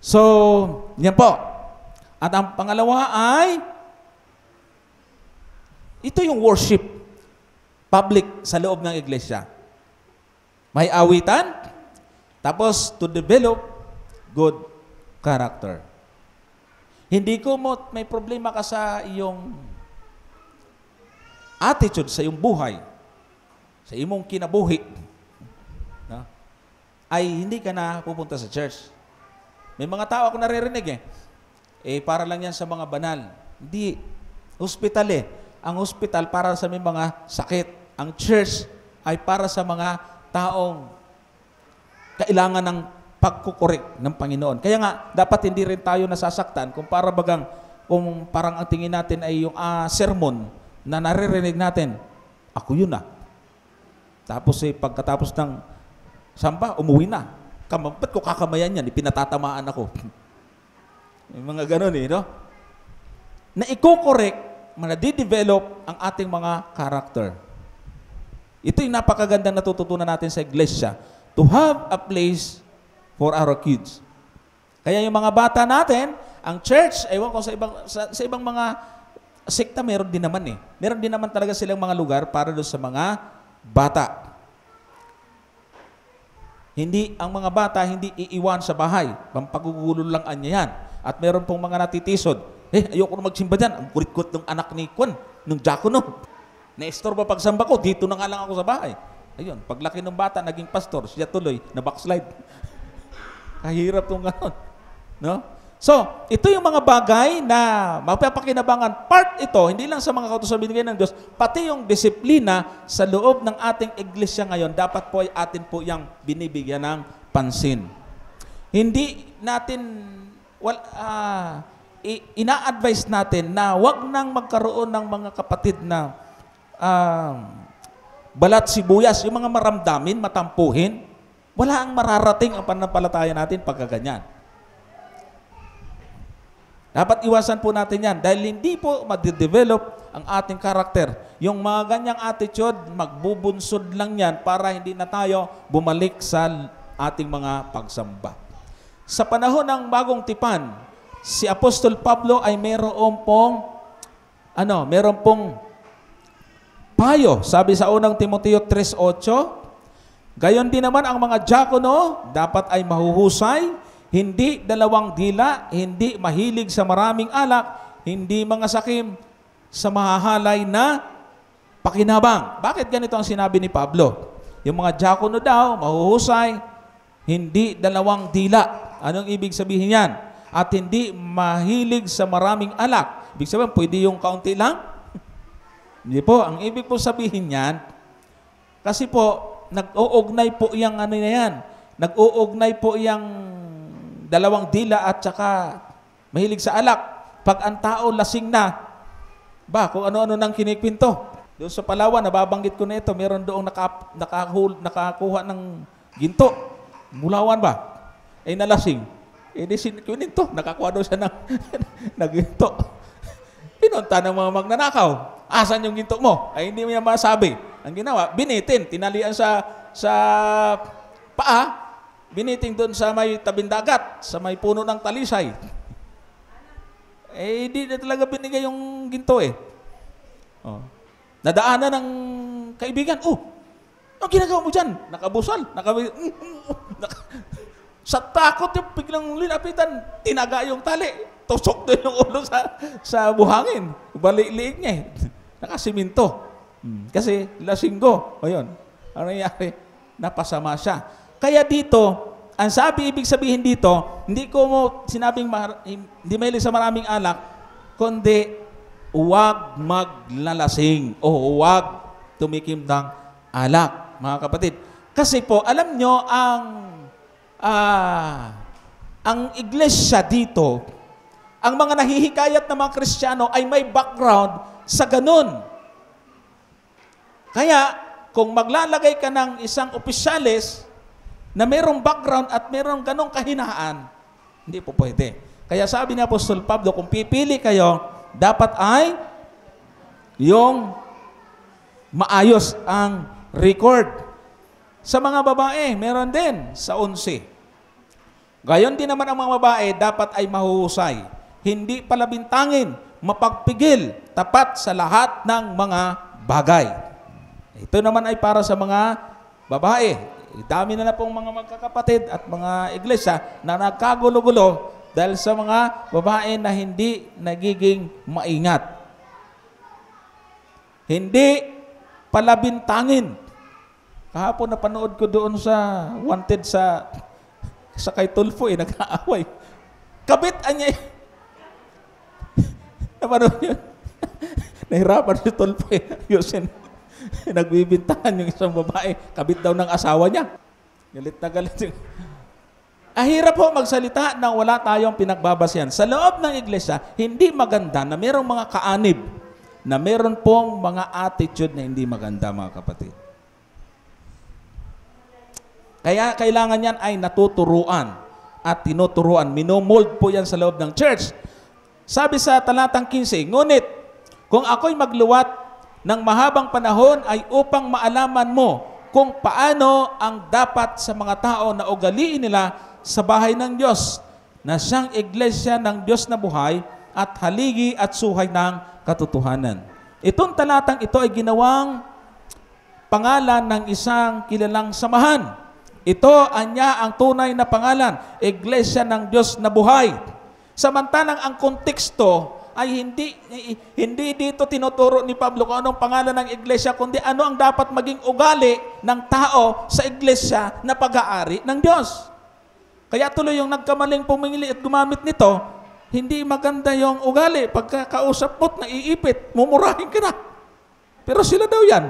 So, yan po. At ang pangalawa ay, ito yung worship, public sa loob ng iglesia. May awitan, tapos to develop good character. Hindi ko may problema ka sa iyong attitude, sa iyong buhay, sa iyong kinabuhi, no? Ay hindi ka na pupunta sa church. May mga tao ako naririnig para lang yan sa mga banal. Hindi. Hospital Ang hospital para sa may mga sakit. Ang church ay para sa mga taong kailangan ng pagkukorek ng Panginoon. Kaya nga, dapat hindi rin tayo nasasaktan kung parang ang tingin natin ay yung sermon na naririnig natin, ako yun na. Tapos pagkatapos ng samba, umuwi na. Ba't ko kakamayan yan? Pinatatamaan ako. Yung mga ganun no? Na iko-correct, nadidevelop ang ating mga character. Ito yung napakagandang natututunan natin sa iglesia. To have a place for our kids. Kaya yung mga bata natin, ang church, ewan ko sa ibang mga sekta, meron din naman Meron din naman talaga silang mga lugar para doon sa mga bata. Ang mga bata hindi iiwan sa bahay. Pampagugulo lang niya yan. At meron pong mga natitisod. Ayoko na magsimba dyan. Ang kurit-kurit ng anak ni Kwan, ng diakono. Na-estorba pagsamba ko, dito na nga lang ako sa bahay. Ayun, paglaki ng bata, naging pastor, siya tuloy, na backslide. Kahirap itong gano'n. No? So, ito yung mga bagay na mapapakinabangan. Part ito, hindi lang sa mga kautusan binigay ng Diyos, pati yung disiplina sa loob ng ating iglesia ngayon, dapat po ay atin po yung binibigyan ng pansin. Hindi natin, ina-advise natin na wag nang magkaroon ng mga kapatid na balat sibuyas, yung mga maramdamin, matampuhin. Wala ang mararating ang pananampalataya natin pagkaganyan. Dapat iwasan po natin yan dahil hindi po ma-develop ang ating karakter. Yung mga ganyang attitude, magbubunsod lang yan para hindi na tayo bumalik sa ating mga pagsamba. Sa panahon ng bagong tipan, si Apostol Pablo ay meron pong payo. Sabi sa unang Timoteo 3:8, gayon din naman ang mga diakono dapat ay mahuhusay, hindi dalawang dila, hindi mahilig sa maraming alak, hindi mga sakim sa mahahalay na pakinabang. Bakit ganito ang sinabi ni Pablo? Yung mga diakono daw, mahuhusay, hindi dalawang dila. Anong ibig sabihin yan? At hindi mahilig sa maraming alak. Ibig sabihin, pwede yung kaunti lang? Hindi po. Ang ibig po sabihin yan, kasi po, nag-uugnay po yung na yan. Nag-uugnay po yung dalawang dila at saka mahilig sa alak. Pag ang tao lasing na, Kung ano-ano nang kinikwento. Doon sa Palawan, nababanggit ko na ito, meron doong nakakuha ng ginto. Mulawan ba? Nalasing. Di sininto, nakakuha doon siya ng ginto. Pinunta ng mga magnanakaw. Asan yung ginto mo? Hindi mo niya masabi. Ang ginawa, binitin. Tinalian sa paa. Biniting doon sa may tabindagat, sa may puno ng talisay. Di na talaga binigay yung ginto Oh. Nadaanan ng kaibigan. Ang ginagawa mo dyan? Nakabusal. Sa takot yung biglang linapitan, tinaga yung tali. Tusok doon yung ulo sa buhangin. Balik-liig niya Nakasiminto. Kasi lasinggo. Ayun. Ano nangyari? Napasama siya. Kaya dito, ang ibig sabihin dito, hindi ko mo sinabing hindi mahilig sa maraming alak, kundi huwag maglalasing o huwag tumikim ng alak, mga kapatid. Kasi po, alam nyo, ang iglesia dito, ang mga nahihikayat na mga Kristiyano ay may background sa ganun. Kaya, kung maglalagay ka ng isang opisyalis na mayroong background at mayroong ganong kahinaan, hindi po pwede. Kaya sabi ni Apostol Pablo, kung pipili kayo, dapat ay yung maayos ang record. Sa mga babae, meron din sa 11. Gayon din naman ang mga babae, dapat ay mahuhusay. Hindi palabintangin, mapagpigil, tapat sa lahat ng mga bagay. Ito naman ay para sa mga babae. Dami na pong mga magkakapatid at mga iglesia na nagkagulo-gulo dahil sa mga babae na hindi nagiging maingat. Hindi palabintangin. Kahapon napanood ko doon sa Wanted sa kay Tulfo nag-aaway. Kabit niya napanood yun. Nahirapan si Tulfo Yusin. Nagbibintangan yung isang babae. Kabit daw ng asawa niya. Galit na galit. Ahirap po magsalita nang wala tayong pinagbabasihan. Sa loob ng iglesia, hindi maganda na mayroong mga kaanib, na mayroon pong mga attitude na hindi maganda, mga kapatid. Kaya kailangan yan ay natuturuan at tinuturuan. Minomold po yan sa loob ng church. Sabi sa talatang 15, ngunit kung ako'y magluwat ng mahabang panahon ay upang maalaman mo kung paano ang dapat sa mga tao na ugaliin nila sa bahay ng Diyos, na siyang iglesia ng Diyos na buhay at haligi at suhay ng katotohanan. Itong talatang ito ay ginawang pangalan ng isang kilalang samahan. Ito ang tunay na pangalan, Iglesia ng Diyos na buhay. Samantalang ang konteksto ay hindi dito tinuturo ni Pablo kung anong pangalan ng iglesia, kundi ano ang dapat maging ugali ng tao sa iglesia na pag-aari ng Diyos. Kaya tuloy yung nagkamaling pumili at gumamit nito, hindi maganda yung ugali. Pagkakausap mo't naiipit, mumurahin ka na. Pero sila daw yan.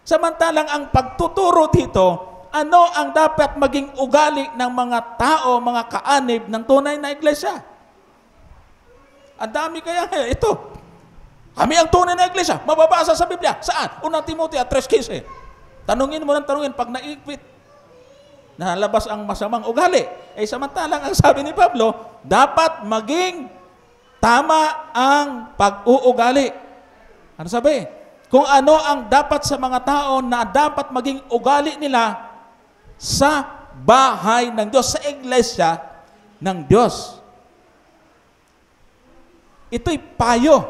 Samantalang ang pagtuturo dito, ano ang dapat maging ugali ng mga tao, mga kaanib ng tunay na iglesia? Ang dami kaya ito. Kami ang tunay na iglesia. Mababasa sa Biblia. Saan? Unang Timoteo 3:15. Tanungin mo ng tanungin pag naipit, nalabas ang masamang ugali. Samantalang ang sabi ni Pablo, dapat maging tama ang pag-uugali. Ano sabi? Kung ano ang dapat sa mga tao na dapat maging ugali nila sa bahay ng Diyos, sa iglesia ng Diyos. Ito'y payo,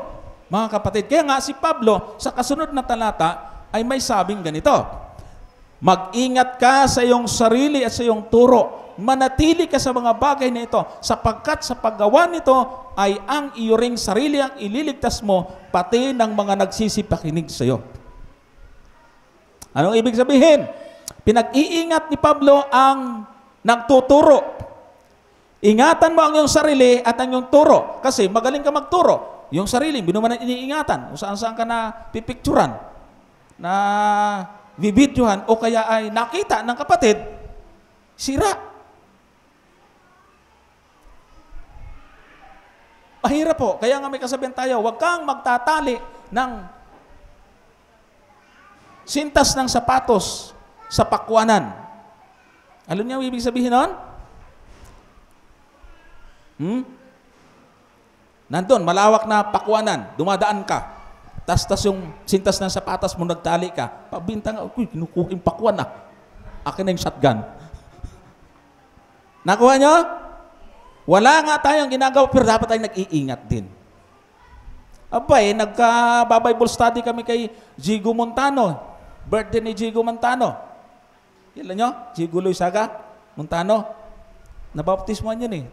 mga kapatid. Kaya nga si Pablo, sa kasunod na talata, ay may sabing ganito, mag-ingat ka sa iyong sarili at sa iyong turo. Manatili ka sa mga bagay na ito, sapagkat sa paggawa nito ay ang iyo ring sarili ang ililigtas mo, pati ng mga nagsisipakinig sa iyo. Anong ibig sabihin? Pinag-iingat ni Pablo ang nagtuturo. Ingatan mo ang iyong sarili at ang iyong turo. Kasi magaling ka magturo. Yung sarili, binuman ang iniingatan. Kung saan-saan ka na pipicturan, na bibidyohan, o kaya ay nakita ng kapatid, sira. Mahirap po. Kaya nga may kasabihan tayo, huwag kang magtatali ng sintas ng sapatos sa pakwanan. Alam niyo ang ibig sabihin nun? Nandun, malawak na pakwanan, dumadaan ka. Tas yung sintas ng sapatos mo, nagtali ka. Pabintang, uy, kinukuha yung pakwan na. Akin na yung shotgun. Nakuha nyo? Wala nga tayong ginagawa, pero dapat tayong nag-iingat din. Abay, nagka-Bible study kami kay Jigo Montano. Birthday ni Jigo Montano. Kailan nyo? Jigo Loizaga Montano. Nabaptismoan yun eh.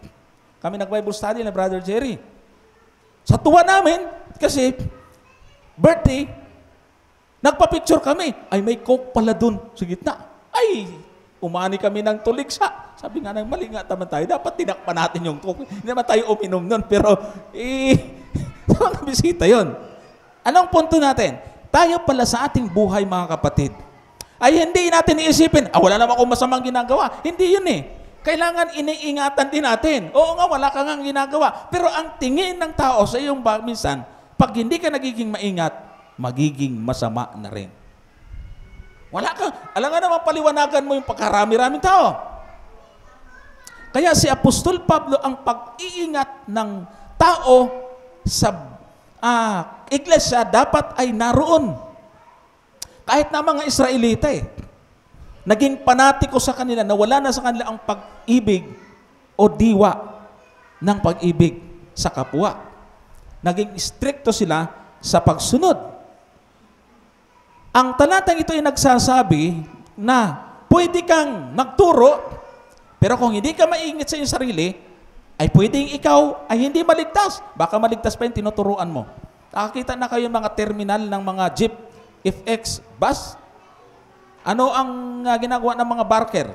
Kami nag-Bible study na Brother Jerry. Sa tuwa namin, kasi birthday, nagpa-picture kami. Ay, may coke pala dun sa gitna. Ay, umani kami ng tuliksa. Sabi nga nang mali nga naman tayo, dapat tinakpan natin yung coke. Hindi naman tayo uminom nun, pero mga bisita yun. Anong punto natin? Tayo pala sa ating buhay, mga kapatid, ay hindi natin iisipin, wala naman akong masamang ginagawa. Hindi yun eh. Kailangan iniingatan din natin. Oo nga, wala kang ginagawa. Pero ang tingin ng tao sa iyong minsan, pag hindi ka nagiging maingat, magiging masama na rin. Wala ka. Alam nga naman, paliwanagan mo yung pagkarami-raming tao. Kaya si Apostol Pablo, ang pag-iingat ng tao sa iglesia dapat ay naroon. Kahit na mga Israelita naging panatiko sa kanila na wala na sa kanila ang pag-ibig o diwa ng pag-ibig sa kapwa. Naging stricto sila sa pagsunod. Ang talatang ito ay nagsasabi na pwede kang magturo, pero kung hindi ka maingat sa iyong sarili, ay pwedeng ikaw ay hindi maligtas. Baka maligtas pa yung tinuturuan mo. Nakakita na kayo mga terminal ng mga jeep, FX, bus. Ano ang ginagawa ng mga barker?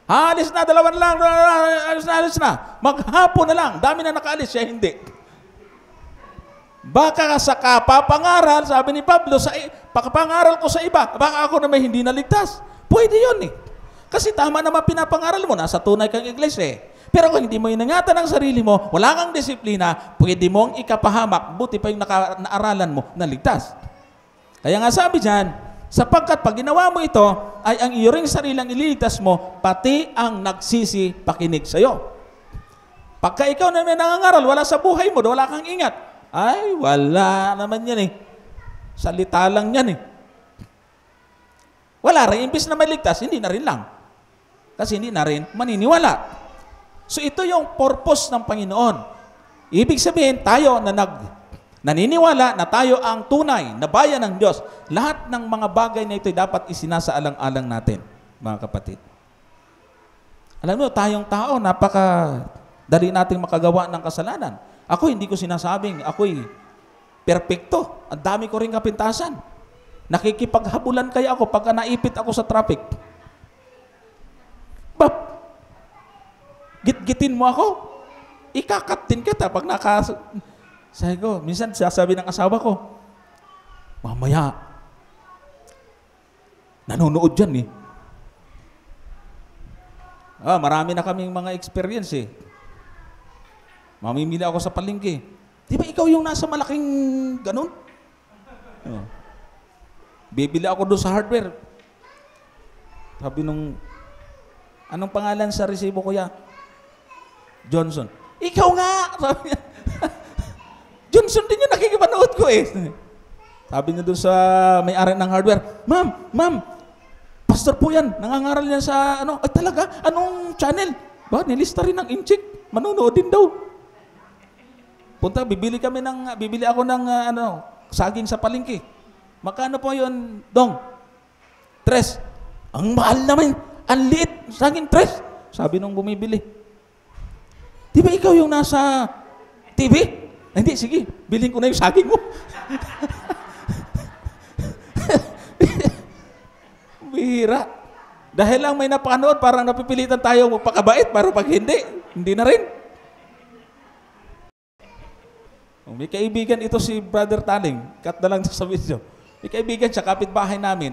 Alis na, dalawan lang, alis na. Maghapon na lang, dami na nakaalis, siya hindi. Baka sa kapapangaral, sabi ni Pablo, pakapangaral ko sa iba, baka ako na may hindi naligtas. Pwede yun eh. Kasi tama naman pinapangaral mo, nasa tunay kang iglesia eh. Pero kung hindi mo inangatan ang sarili mo, wala kang disiplina, pwede mong ikapahamak, buti pa yung naaralan mo na ligtas. Kaya nga sabi dyan, sapagkat pag ginawa mo ito, ay ang iyong sarilang ililigtas mo, pati ang nagsisi pakinig sa'yo. Pagka ikaw na may nangangaral, wala sa buhay mo, wala kang ingat, ay wala naman yan eh. Salita lang yan eh. Wala rin, imbis na may ligtas, hindi na rin lang. Kasi hindi na rin maniniwala. So ito yung purpose ng Panginoon. Ibig sabihin, tayo na naniniwala na tayo ang tunay na bayan ng Diyos, lahat ng mga bagay na ito dapat isinasaalang-alang natin, mga kapatid. Alam mo, tayong tao, napakadali nating makagawa ng kasalanan. Ako, hindi ko sinasabing ako'y perpekto. Ang dami ko rin kapintasan. Nakikipaghabulan kaya ako pagka naipit ako sa traffic. Git-gitin mo ako, ikakatin kita pag sabi ko, minsan sasabi ng asawa ko, mamaya, nanonood dyan eh. Marami na kaming mga experience eh. Mamimili ako sa palengke. Di ba ikaw yung nasa malaking ganun? Bibili ako doon sa hardware. Sabi nung, anong pangalan sa resibo, kuya? Johnson. Ikaw nga! Sabi niya. Johnson din yung nakikipanood ko eh. Sabi niya doon sa may-ari ng hardware, Ma'am, pastor po yan, nangangaral niya sa ay talaga? Anong channel? Ba, nilista rin ng inchik. Manonood din daw. Bibili ako ng saging sa palengke. Magkano po yun, Dong? 3. Ang mahal naman. Ang liit. Saging 3. Sabi nung bumibili. Di ba ikaw yung nasa TV? Hindi, sige. Bilhin ko na yung saging mo. Bihira. Dahil lang may napanood, parang napipilitan tayo magpakabait, pero pag hindi na rin. May kaibigan ito si Brother Taling. Cut na lang sa video. May kaibigan siya, kapitbahay namin.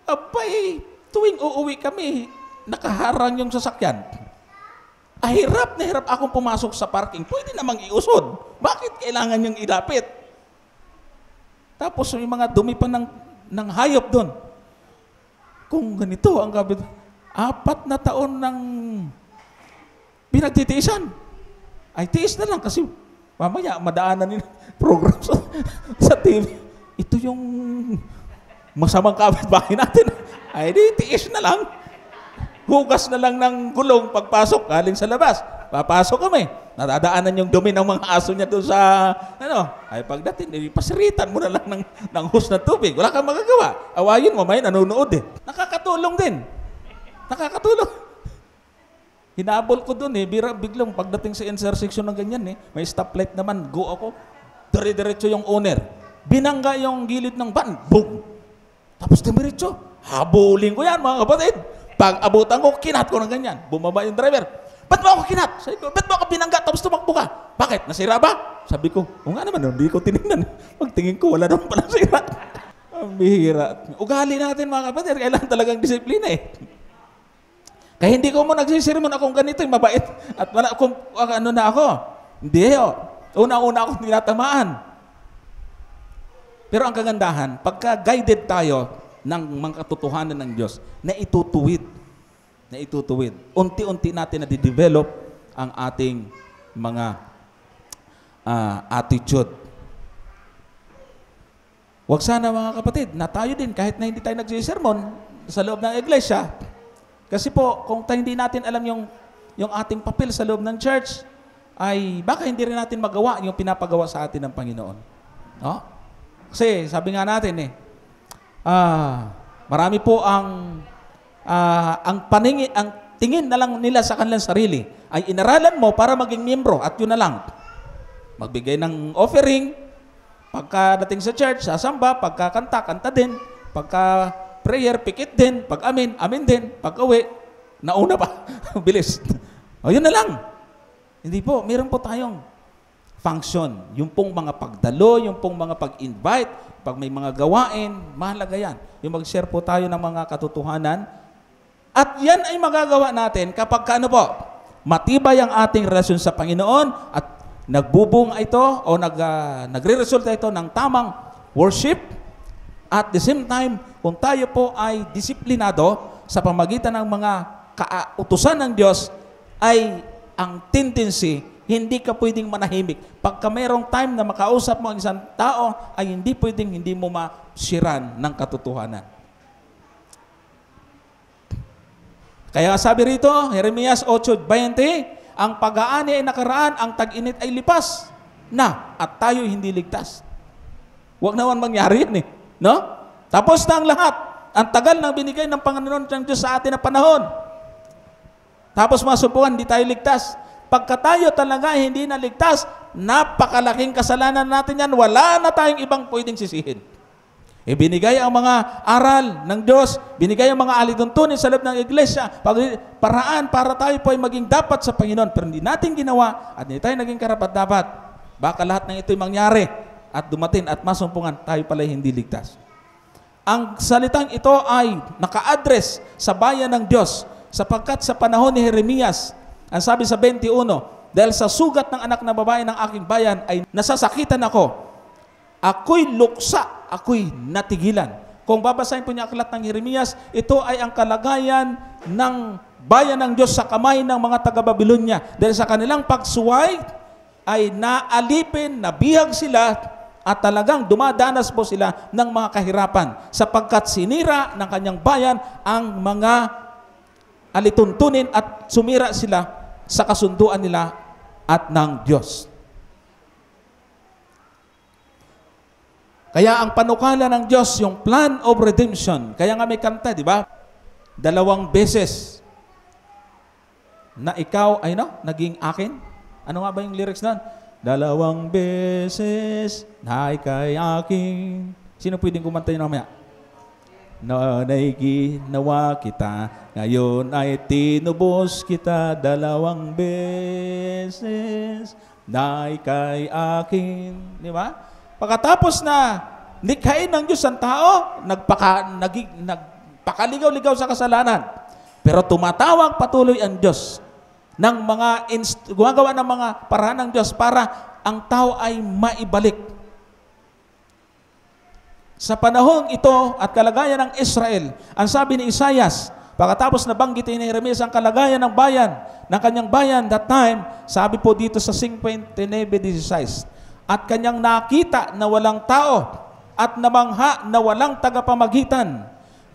Abay, tuwing uuwi kami, nakaharang yung sasakyan. hirap na hirap akong pumasok sa parking. Pwede namang iusod. Bakit kailangan niyang ilapit? Tapos may mga dumi pa ng hayop doon. Kung ganito ang kabit, 4 na taon ng pinagtitiisan. Ay, tiis na lang kasi mamaya madaanan nila program sa TV. Ito yung masamang kapitbahay natin. Ay, di, tiis na lang. Hugas na lang ng gulong pagpasok, galing sa labas. Papasok kami. Nadadaanan yung dumi ng mga aso niya doon sa, ay pagdating, pasiritan mo na lang ng hose na tubig. Wala kang magagawa. Awayin mo, may nanonood eh. Nakakatulong din. Nakakatulong. Hinabol ko doon eh, biglang pagdating sa intersection ng ganyan eh, may stoplight naman, go ako, dire-diretso yung owner. Binangga yung gilid ng van, boom! Tapos diretso, habulin ko yan mga kapatid. Pag abutan ko, kinat ko ng ganyan. Bumaba yung driver. Ba't mo ako kinat? Sabi ko, ba't mo ako binangga tapos tumakbo ka? Bakit? Nasira ba? Sabi ko, nga naman, hindi ko tinignan. Pagtingin ko, wala naman palang sira. Ang bihira. Ugali natin mga kapatid, kailangan talagang disiplina eh. Kaya hindi ko mo nagsisirmon akong ganito, mabait. At wala akong, na ako. Hindi, una-una akong tinatamaan. Pero ang kagandahan, pagka guided tayo ng mga katotohanan ng Diyos, na itutuwid. Unti-unti natin na di-develop ang ating mga attitude. Huwag sana mga kapatid, na tayo din, kahit na hindi tayo nagsisermon sa loob ng iglesia, kasi po, kung hindi natin alam yung ating papel sa loob ng church, ay baka hindi rin natin magawa yung pinapagawa sa atin ng Panginoon. No? Kasi sabi nga natin marami po ang tingin na lang nila sa kanilang sarili ay inaralan mo para maging miyembro at yun na lang. Magbigay ng offering, pagkadating sa church, sasamba, pagkakanta, kanta din, pagka prayer, pikit din, pag amin, amin din, pag uwi, nauna pa, bilis. O yun na lang. Hindi po, meron po tayong function. Yung pong mga pagdalo, yung pong mga pag-invite, pag may mga gawain, mahalaga yan. Yung mag-share po tayo ng mga katotohanan. At yan ay magagawa natin kapag matibay ang ating relasyon sa Panginoon at nagbubunga ito o nagre-resulta ito ng tamang worship. At the same time, kung tayo po ay disiplinado sa pamagitan ng mga kautusan ng Diyos, ay ang tendency, hindi ka pwedeng manahimik. Pagka mayroong time na makausap mo ang isang tao, ay hindi pwedeng hindi mo masiran ng katotohanan. Kaya sabi rito, Jeremias 8:20, ang pag-aani ay nakaraan, ang tag-init ay lipas na, at tayo hindi ligtas. Huwag naman mangyari yan eh. No? Tapos na ang lahat. Ang tagal ng binigay ng Panginoon ng Diyos sa atin na panahon. Tapos masubukan, hindi tayo ligtas. Pagka tayo talaga hindi na ligtas, napakalaking kasalanan natin yan. Wala na tayong ibang pwedeng sisihin. Binigay ang mga aral ng Diyos, binigay ang mga alituntunin sa loob ng iglesia, paraan para tayo po ay maging dapat sa Panginoon. Pero hindi natin ginawa at hindi tayo naging karapat-dapat. Baka lahat ng ito'y mangyari at dumating at masumpungan, tayo pala hindi ligtas. Ang salitang ito ay naka-address sa bayan ng Diyos sapagkat sa panahon ni Jeremias, ang sabi sa 21, dahil sa sugat ng anak na babae ng aking bayan ay nasasakitan ako. Ako'y luksa, ako'y natigilan. Kung babasahin po niya aklat ng Jeremias, ito ay ang kalagayan ng bayan ng Diyos sa kamay ng mga taga-Babilonya. Dahil sa kanilang pagsuway ay naalipin, nabihag sila, at talagang dumadanas po sila ng mga kahirapan sapagkat sinira ng kanyang bayan ang mga alituntunin at sumira sila sa kasunduan nila at ng Diyos. Kaya ang panukala ng Diyos, yung plan of redemption, kaya nga may kanta, di ba? 2 beses na ikaw ay naging akin. Ano nga ba yung lyrics nun? 2 beses na ika'y akin. Sino pwedeng kumanta yun mamaya? Noona'y ginawa kita, ngayon ay tinubos kita. 2 beses na ika'y akin. Di ba? Pagkatapos na nikhain ng Diyos ang tao, nagpakaligaw-ligaw sa kasalanan. Pero tumatawag patuloy ang Diyos gumagawa ng mga paraan ng Diyos para ang tao ay maibalik. Sa panahong ito at kalagayan ng Israel, ang sabi ni Isaias, pagkatapos na banggitin ni Jeremias ang kalagayan ng bayan, ng kanyang bayan that time, sabi po dito sa 59:16, at kanyang nakita na walang tao at namangha na walang tagapamagitan,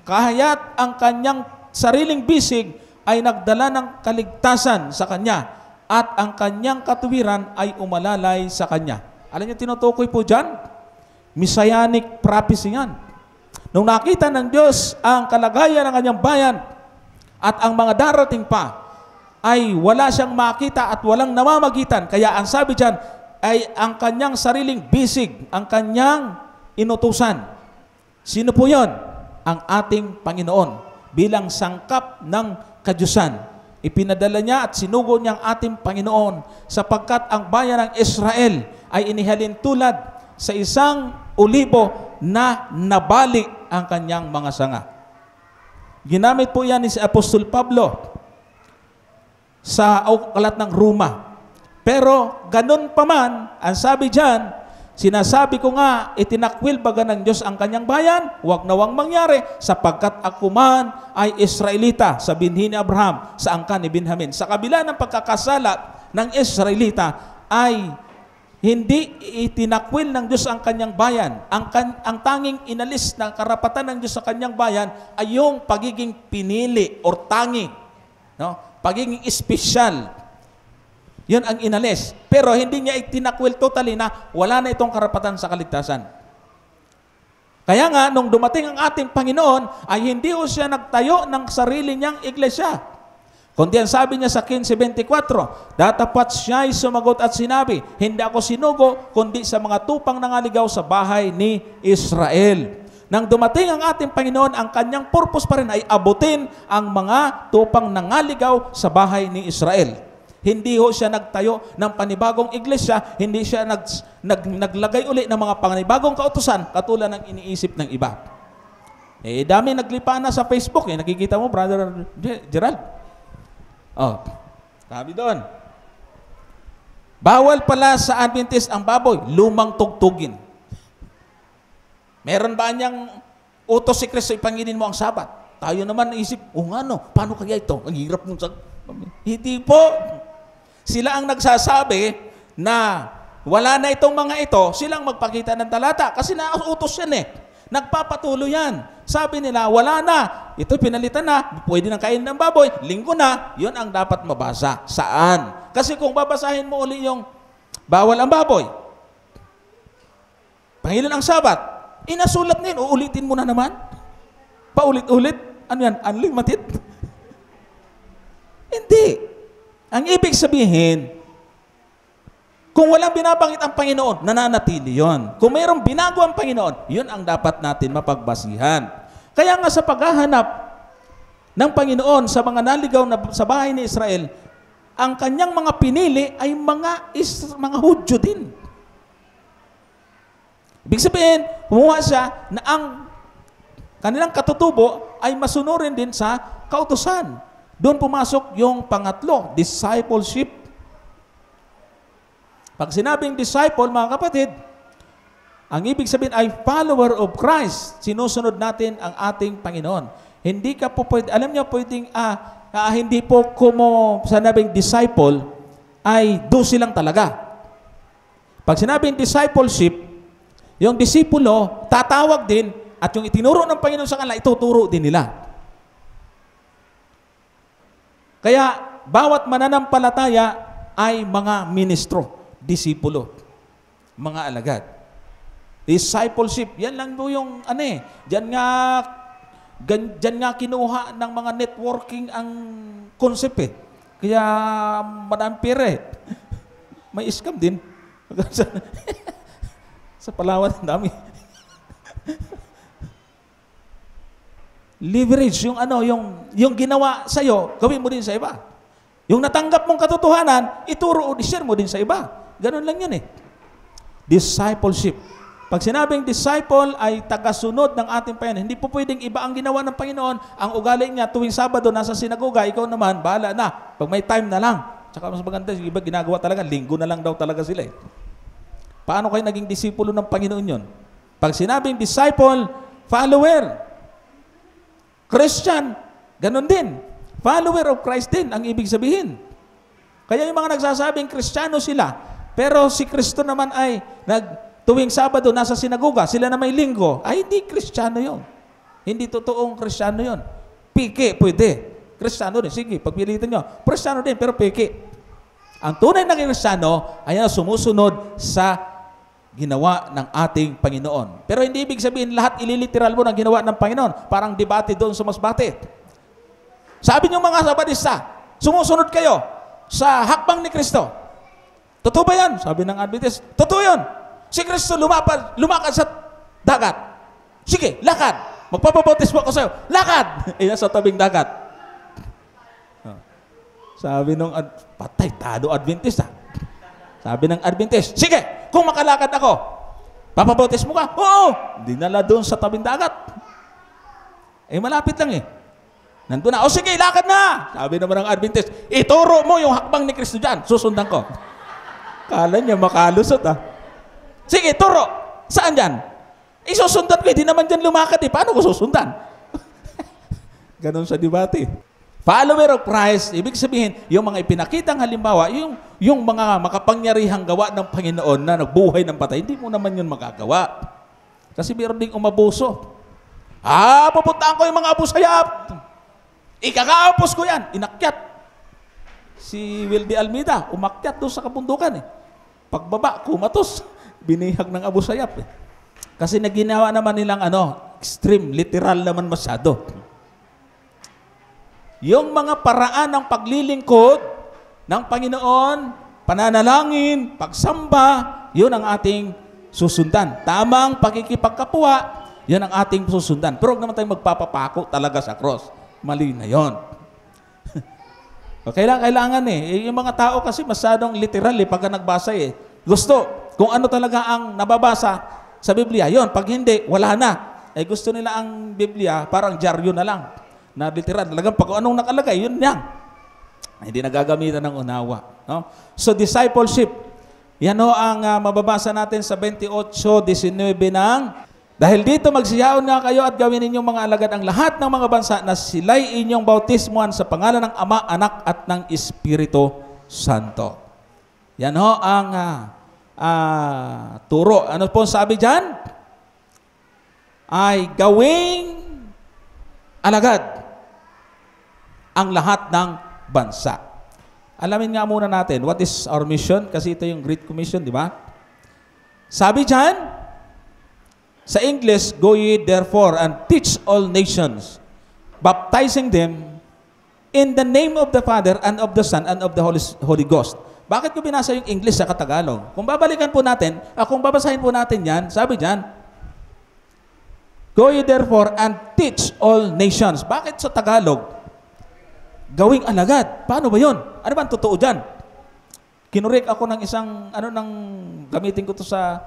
kaya't ang kanyang sariling bisig ay nagdala ng kaligtasan sa kanya at ang kanyang katuwiran ay umalalay sa kanya. Alam niyo tinutukoy po dyan? Messianic prophecy yan. Nung nakita ng Diyos ang kalagayan ng kanyang bayan at ang mga darating pa, ay wala siyang makita at walang namamagitan. Kaya ang sabi dyan ay ang kanyang sariling bisig, ang kanyang inutusan. Sino po yon? Ang ating Panginoon bilang sangkap ng kadyusan. Ipinadala niya at sinugo niya ang ating Panginoon sapagkat ang bayan ng Israel ay inihalin tulad sa isang olibo na nabali ang kanyang mga sanga. Ginamit po yan ni si Apostol Pablo sa aklat ng Roma. Pero ganun pa man, ang sabi dyan, sinasabi ko nga, itinakwil baga ng Diyos ang kanyang bayan, huwag nawang mangyari, sapagkat ako man ay Israelita sa binhi ni Abraham, sa angkan ni Benjamin. Sa kabila ng pagkakasala ng Israelita, ay hindi itinakwil ng Diyos ang kanyang bayan. Ang tanging inalis ng karapatan ng Diyos sa kanyang bayan ay yung pagiging pinili or tangi. No? Pagiging espesyal. Yun ang inalis. Pero hindi niya itinakwil totally na wala na itong karapatan sa kaligtasan. Kaya nga, nung dumating ang ating Panginoon, ay hindi ho siya nagtayo ng sarili niyang iglesia. Kundi ang sabi niya sa 15:24, datapat siya ay sumagot at sinabi, hindi ako sinugo, kundi sa mga tupang nangaligaw sa bahay ni Israel. Nang dumating ang ating Panginoon, ang kanyang purpose pa rin ay abutin ang mga tupang nangaligaw sa bahay ni Israel. Hindi ho siya nagtayo ng panibagong iglesia, hindi siya naglagay uli ng mga panibagong kautusan katulad ng iniisip ng iba. Dami naglipa na sa Facebook, nakikita mo, Brother Gerald. Sabi doon, bawal pala sa Adventist ang baboy, lumang tugtugin. Meron ba niyang utos si Kristo, ipanginin mo ang Sabat? Tayo naman naisip, paano kaya ito? Ang hirap nung Hindi po. Sila ang nagsasabi na wala na itong mga ito, silang magpakita ng talata kasi nauutos yan Nagpapatuloy yan. Sabi nila, wala na. Ito pinalitan na. Pwede nang kainin ng baboy. Linggo na. Yun ang dapat mabasa. Saan? Kasi kung babasahin mo uli yung bawal ang baboy, pangilan ang Sabat, inasulat na yun. Uulitin mo na naman. Paulit-ulit. Ano yan? Unlimited? Hindi. Ang ibig sabihin, kung walang binabanggit ang Panginoon, nananatili yon. Kung mayroong binago ang Panginoon, yun ang dapat natin mapagbasihan. Kaya nga sa paghahanap ng Panginoon sa mga naligaw na sa bahay ni Israel, ang kanyang mga pinili ay mga Hudyo din. Ibig sabihin, kumuha siya na ang kanilang katutubo ay masunurin din sa kautusan. Doon pumasok yung pangatlo, discipleship. Pag sinabing disciple, mga kapatid, ang ibig sabihin ay follower of Christ. Sinusunod natin ang ating Panginoon. Hindi ka po pwede, alam niyo pwedeng, hindi po sinabing disciple, ay dosi lang talaga. Pag sinabing discipleship, yung disipulo, tatawag din, at yung itinuro ng Panginoon sa kanila, ituturo din nila. Kaya, bawat mananampalataya ay mga ministro. Disipulo, mga alagad. Discipleship, yan lang po yung diyan nga kinuha ng mga networking ang concept Kaya madami pera May scam din. Sa Palawan, dami. Leverage, yung ginawa sa'yo, gawin mo din sa iba. Yung natanggap mong katotohanan, ituro o share mo din sa iba. Ganun lang yan Discipleship. Pag sinabing disciple ay tagasunod ng ating Panginoon, hindi po pwedeng iba ang ginawa ng Panginoon. Ang ugali niya tuwing Sabado nasa sinagoga, ikaw naman, bahala na. Pag may time na lang. Tsaka mas maganda, yung iba ginagawa talaga, linggo na lang daw talaga sila eh. Paano kayo naging disipulo ng Panginoon yun? Pag sinabing disciple, follower. Christian, ganun din. Follower of Christ din ang ibig sabihin. Kaya yung mga nagsasabing Kristiyano sila, pero si Kristo naman ay tuwing Sabado nasa sinagoga, sila na may linggo, ay hindi Kristiyano yun. Hindi totoong Kristiyano yun. Piki, pwede. Kristiyano din. Sige, pagpilitin nyo. Kristiyano din, pero piki. Ang tunay na Kristiyano ay sumusunod sa ginawa ng ating Panginoon. Pero hindi ibig sabihin lahat ililiteral mo ng ginawa ng Panginoon. Parang debate doon sa masbate. Sabi niyo mga Sabadista, sumusunod kayo sa hakbang ni Kristo. Totoo ba yan? Sabi ng Adventist, totoo yun. Si Kristo lumakad sa dagat. Sige, lakad. Magpapabautismo ako sa'yo. Lakad! Sa tabing dagat. Sabi nung patay, tado Adventist ha. Sabi ng Adventist, sige, kung makalakad ako, papabautismo ka? Oo! Dinala doon sa tabing dagat. Malapit lang eh. Nandun na, sige, lakad na! Sabi naman ng Adventist, ituro mo yung hakbang ni Kristo dyan, susundan ko. Kala niya makalusot ha. Sige, turo. Saan dyan? Isusundan ko, hindi naman dyan lumakad eh. Paano ko susundan? Ganon sa debate. Follower of Christ, ibig sabihin, yung mga ipinakitang halimbawa, yung mga makapangyarihang gawa ng Panginoon na nagbuhay ng patay, hindi mo naman yun magagawa. Kasi meron ding umabuso. Pupuntaan ko yung mga abusayap. Ikakaapos ko yan. Inakyat. Si Wilby Almeida, umakyat doon sa kabundukan eh. Pagbaba, kumatos. Binihag ng Abu Sayyaf. Kasi naginawa naman nilang extreme, literal naman masyado. Yung mga paraan ng paglilingkod ng Panginoon, pananalangin, pagsamba, yun ang ating susundan. Tamang pakikipagkapwa, yun ang ating susundan. Pero huwag naman tayong magpapapako talaga sa cross. Mali na yun. Kailangan yung mga tao kasi masyadong literal pagka nagbasa Gusto, kung ano talaga ang nababasa sa Biblia, yon. Pag hindi, wala na. Gusto nila ang Biblia, parang dyaryo na lang. Na literal. Talagang pag anong nakalagay, yun yan. Hindi nagagamitan ng unawa. No? So, discipleship. Yan ang mababasa natin sa 28:19 ng, dahil dito magsiyaon nga kayo at gawin ninyong mga alagad ang lahat ng mga bansa na sila'y inyong bautismuhan sa pangalan ng Ama, Anak at ng Espiritu Santo. Yan ang turo. Ano po sabi dyan? Ay gawing alagad ang lahat ng bansa. Alamin nga muna natin, what is our mission? Kasi ito yung Great Commission, di ba? Sabi dyan, sa English, go ye therefore and teach all nations, baptizing them in the name of the Father and of the Son and of the Holy Ghost. Bakit ko binasa yung English sa Tagalog? Kung babalikan po natin, kung babasahin po natin yan, sabi dyan, go ye therefore and teach all nations. Bakit sa Tagalog? Gawing alagad. Paano ba yun? Ano ba ang totoo dyan? Kinurek ako ng isang, gamitin ko to sa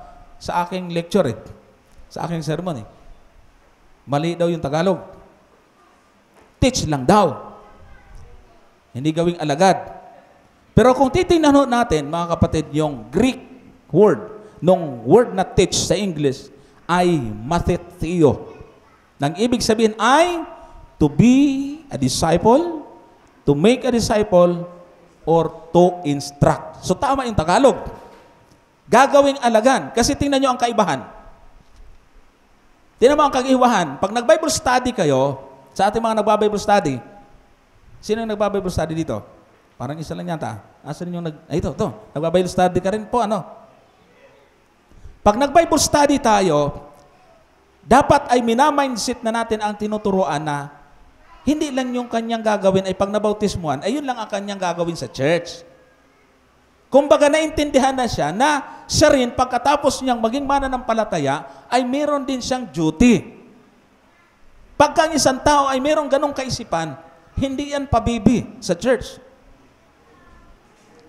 aking lecture sa aking sermon Mali daw yung Tagalog. Teach lang daw. Hindi gawing alagad. Pero kung titingnan natin, mga kapatid, yung Greek word, nung word na teach sa English, ay matheteo. Nang ibig sabihin ay to be a disciple, to make a disciple, or to instruct. So tama yung Tagalog. Gagawing alagan. Kasi tingnan nyo ang kaibahan. Tingnan mo ang kaibahan. Pag nag-Bible study kayo, sa ating mga nagba-Bible study, sino yung nagba-Bible study dito? Parang isa lang yata. Asan yung ito. Nagba-Bible study ka rin po, Pag nag-Bible study tayo, dapat ay minamindset na natin ang tinuturuan na hindi lang yung kanyang gagawin ay pag nabautismuhan, ay yun lang ang kanyang gagawin sa church. Kumbaga naintindihan na siya na siya rin pagkatapos niyang maging mananampalataya ay meron din siyang duty. Pagka ang isang tao ay merong ganong kaisipan, hindi yan pabibi sa church.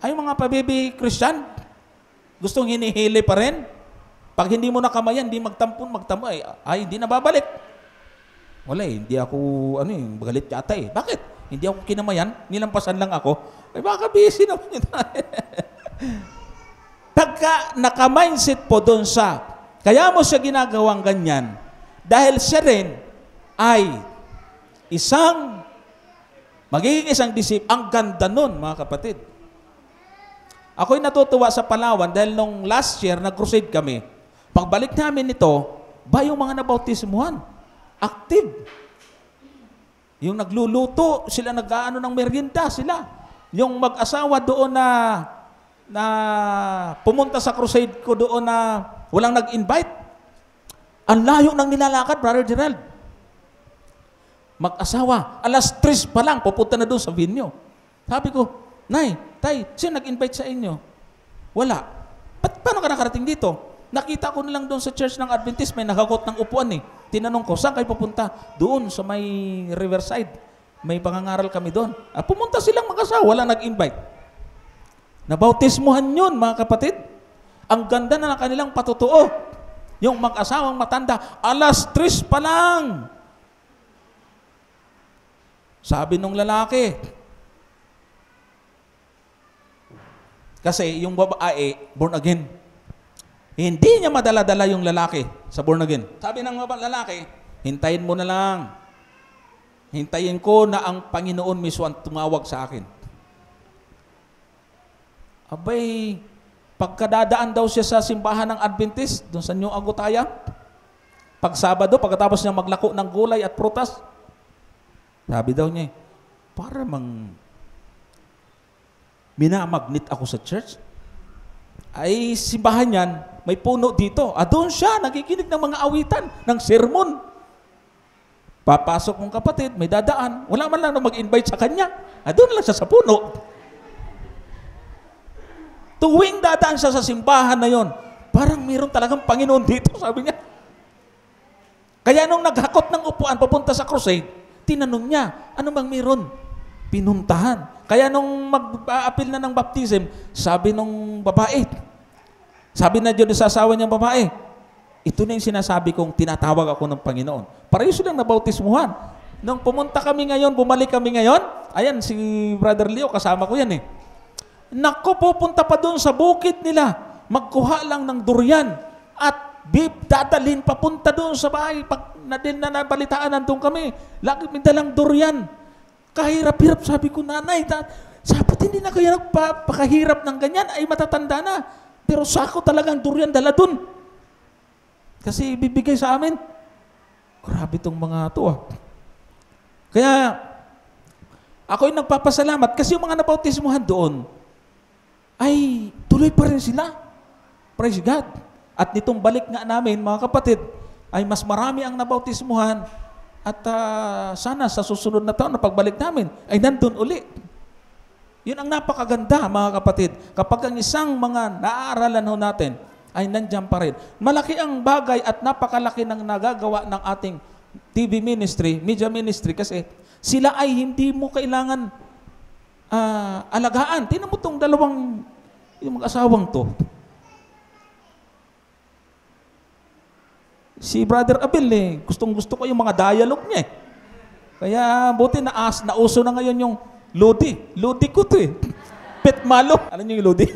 Ay mga pabibi Christian, gustong hinihili pa rin. Pag hindi mo nakamayan, hindi magtampo, ay hindi na babalik. Wala hindi ako, galit yata Bakit? Hindi ako kinamayan, nilampasan lang ako. Ay baka busy naman yun. Pagka naka-mindset po doon kaya mo siya ginagawang ganyan, dahil siya rin ay magiging isang ang ganda nun, mga kapatid. Ako'y natutuwa sa Palawan dahil nung last year, nag-crusade kami. Pagbalik namin nito, yung mga nabautismuhan, active. Yung nagluluto, sila nag-aano ng merienda, sila. Yung mag-asawa doon na pumunta sa crusade ko doon na walang nag-invite. Ang layo ng nilalakad, Brother Gerald. Mag-asawa, alas 3 pa lang, pupunta na doon sa venue. Sabi ko, Nay, Tay, sino nag-invite sa inyo? Wala. Paano ka nakarating dito? Nakita ko na lang doon sa church ng Adventist, may nakakot ng upuan Tinanong ko, saan kayo pupunta? Doon sa may Riverside. May pangangaral kami doon. Pumunta silang mag-asawa, wala nag-invite. Nabautismuhan yun, mga kapatid. Ang ganda na ng kanilang patutuo. Yung mag-asawang matanda, alas 3 pa lang. Sabi nung lalaki, kasi yung babae, born again. Hindi niya madala-dala yung lalaki sa born again. Sabi ng lalaki, hintayin mo na lang. Hintayin ko na ang Panginoon mismo ang tumawag sa akin. Abay, pagkadadaan daw siya sa simbahan ng Adventist, doon sa New Agutaya, pag Sabado, pagkatapos niya maglako ng gulay at prutas, sabi daw niya, para minamagnet ako sa church. Ay, simbahan yan, may puno dito. Doon siya, nakikinig ng mga awitan, ng sermon. Papasok mong kapatid, may dadaan. Wala man lang na mag-invite sa kanya. Doon lang siya sa puno. Tuwing dadaan siya sa simbahan na yon, parang mayroon talagang Panginoon dito, sabi niya. Kaya nung naghakot ng upuan, papunta sa crusade, tinanong niya, ano bang mayroon? Pinuntahan. Kaya nung mag-a-appeal na ng baptism, sabi nung babae, sabi na Diyos sa asawa niyang babae, ito na yung sinasabi kong tinatawag ako ng Panginoon. Pareho silang nabautismuhan. Nung pumunta kami ngayon, bumalik kami ngayon, ayan, si Brother Leo, kasama ko yan Naku, pupunta pa doon sa bukid nila, magkuha lang ng durian, at dadalhin papunta doon sa bahay. Pag nabalitaan, nandun kami, lagi may dalang durian. Kahirap-hirap, sabi ko, nanay, sapat hindi na kayo nagpakahirap ng ganyan, ay matatanda na. Pero sako talagang durian dala dun. Kasi ibibigay sa amin. Grabe itong mga ito Kaya, ako'y nagpapasalamat kasi yung mga nabautismuhan doon, ay tuloy pa rin sila. Praise God. At nitong balik nga namin, mga kapatid, ay mas marami ang nabautismuhan. At sana sa susunod na taon na pagbalik namin, ay nandun uli. Yun ang napakaganda, mga kapatid. Kapag ang isang mga naaaralan natin ay nandiyan pa rin. Malaki ang bagay at napakalaki ng nagagawa ng ating TV ministry, media ministry, kasi sila ay hindi mo kailangan alagaan. Tingnan mo itong yung mag-asawang to. Si Brother Abel gustong-gusto ko yung mga dialogue niya Kaya buti nauso na ngayon yung Lodi. Lodi ko to Pet malo. Alam niyo yung Lodi?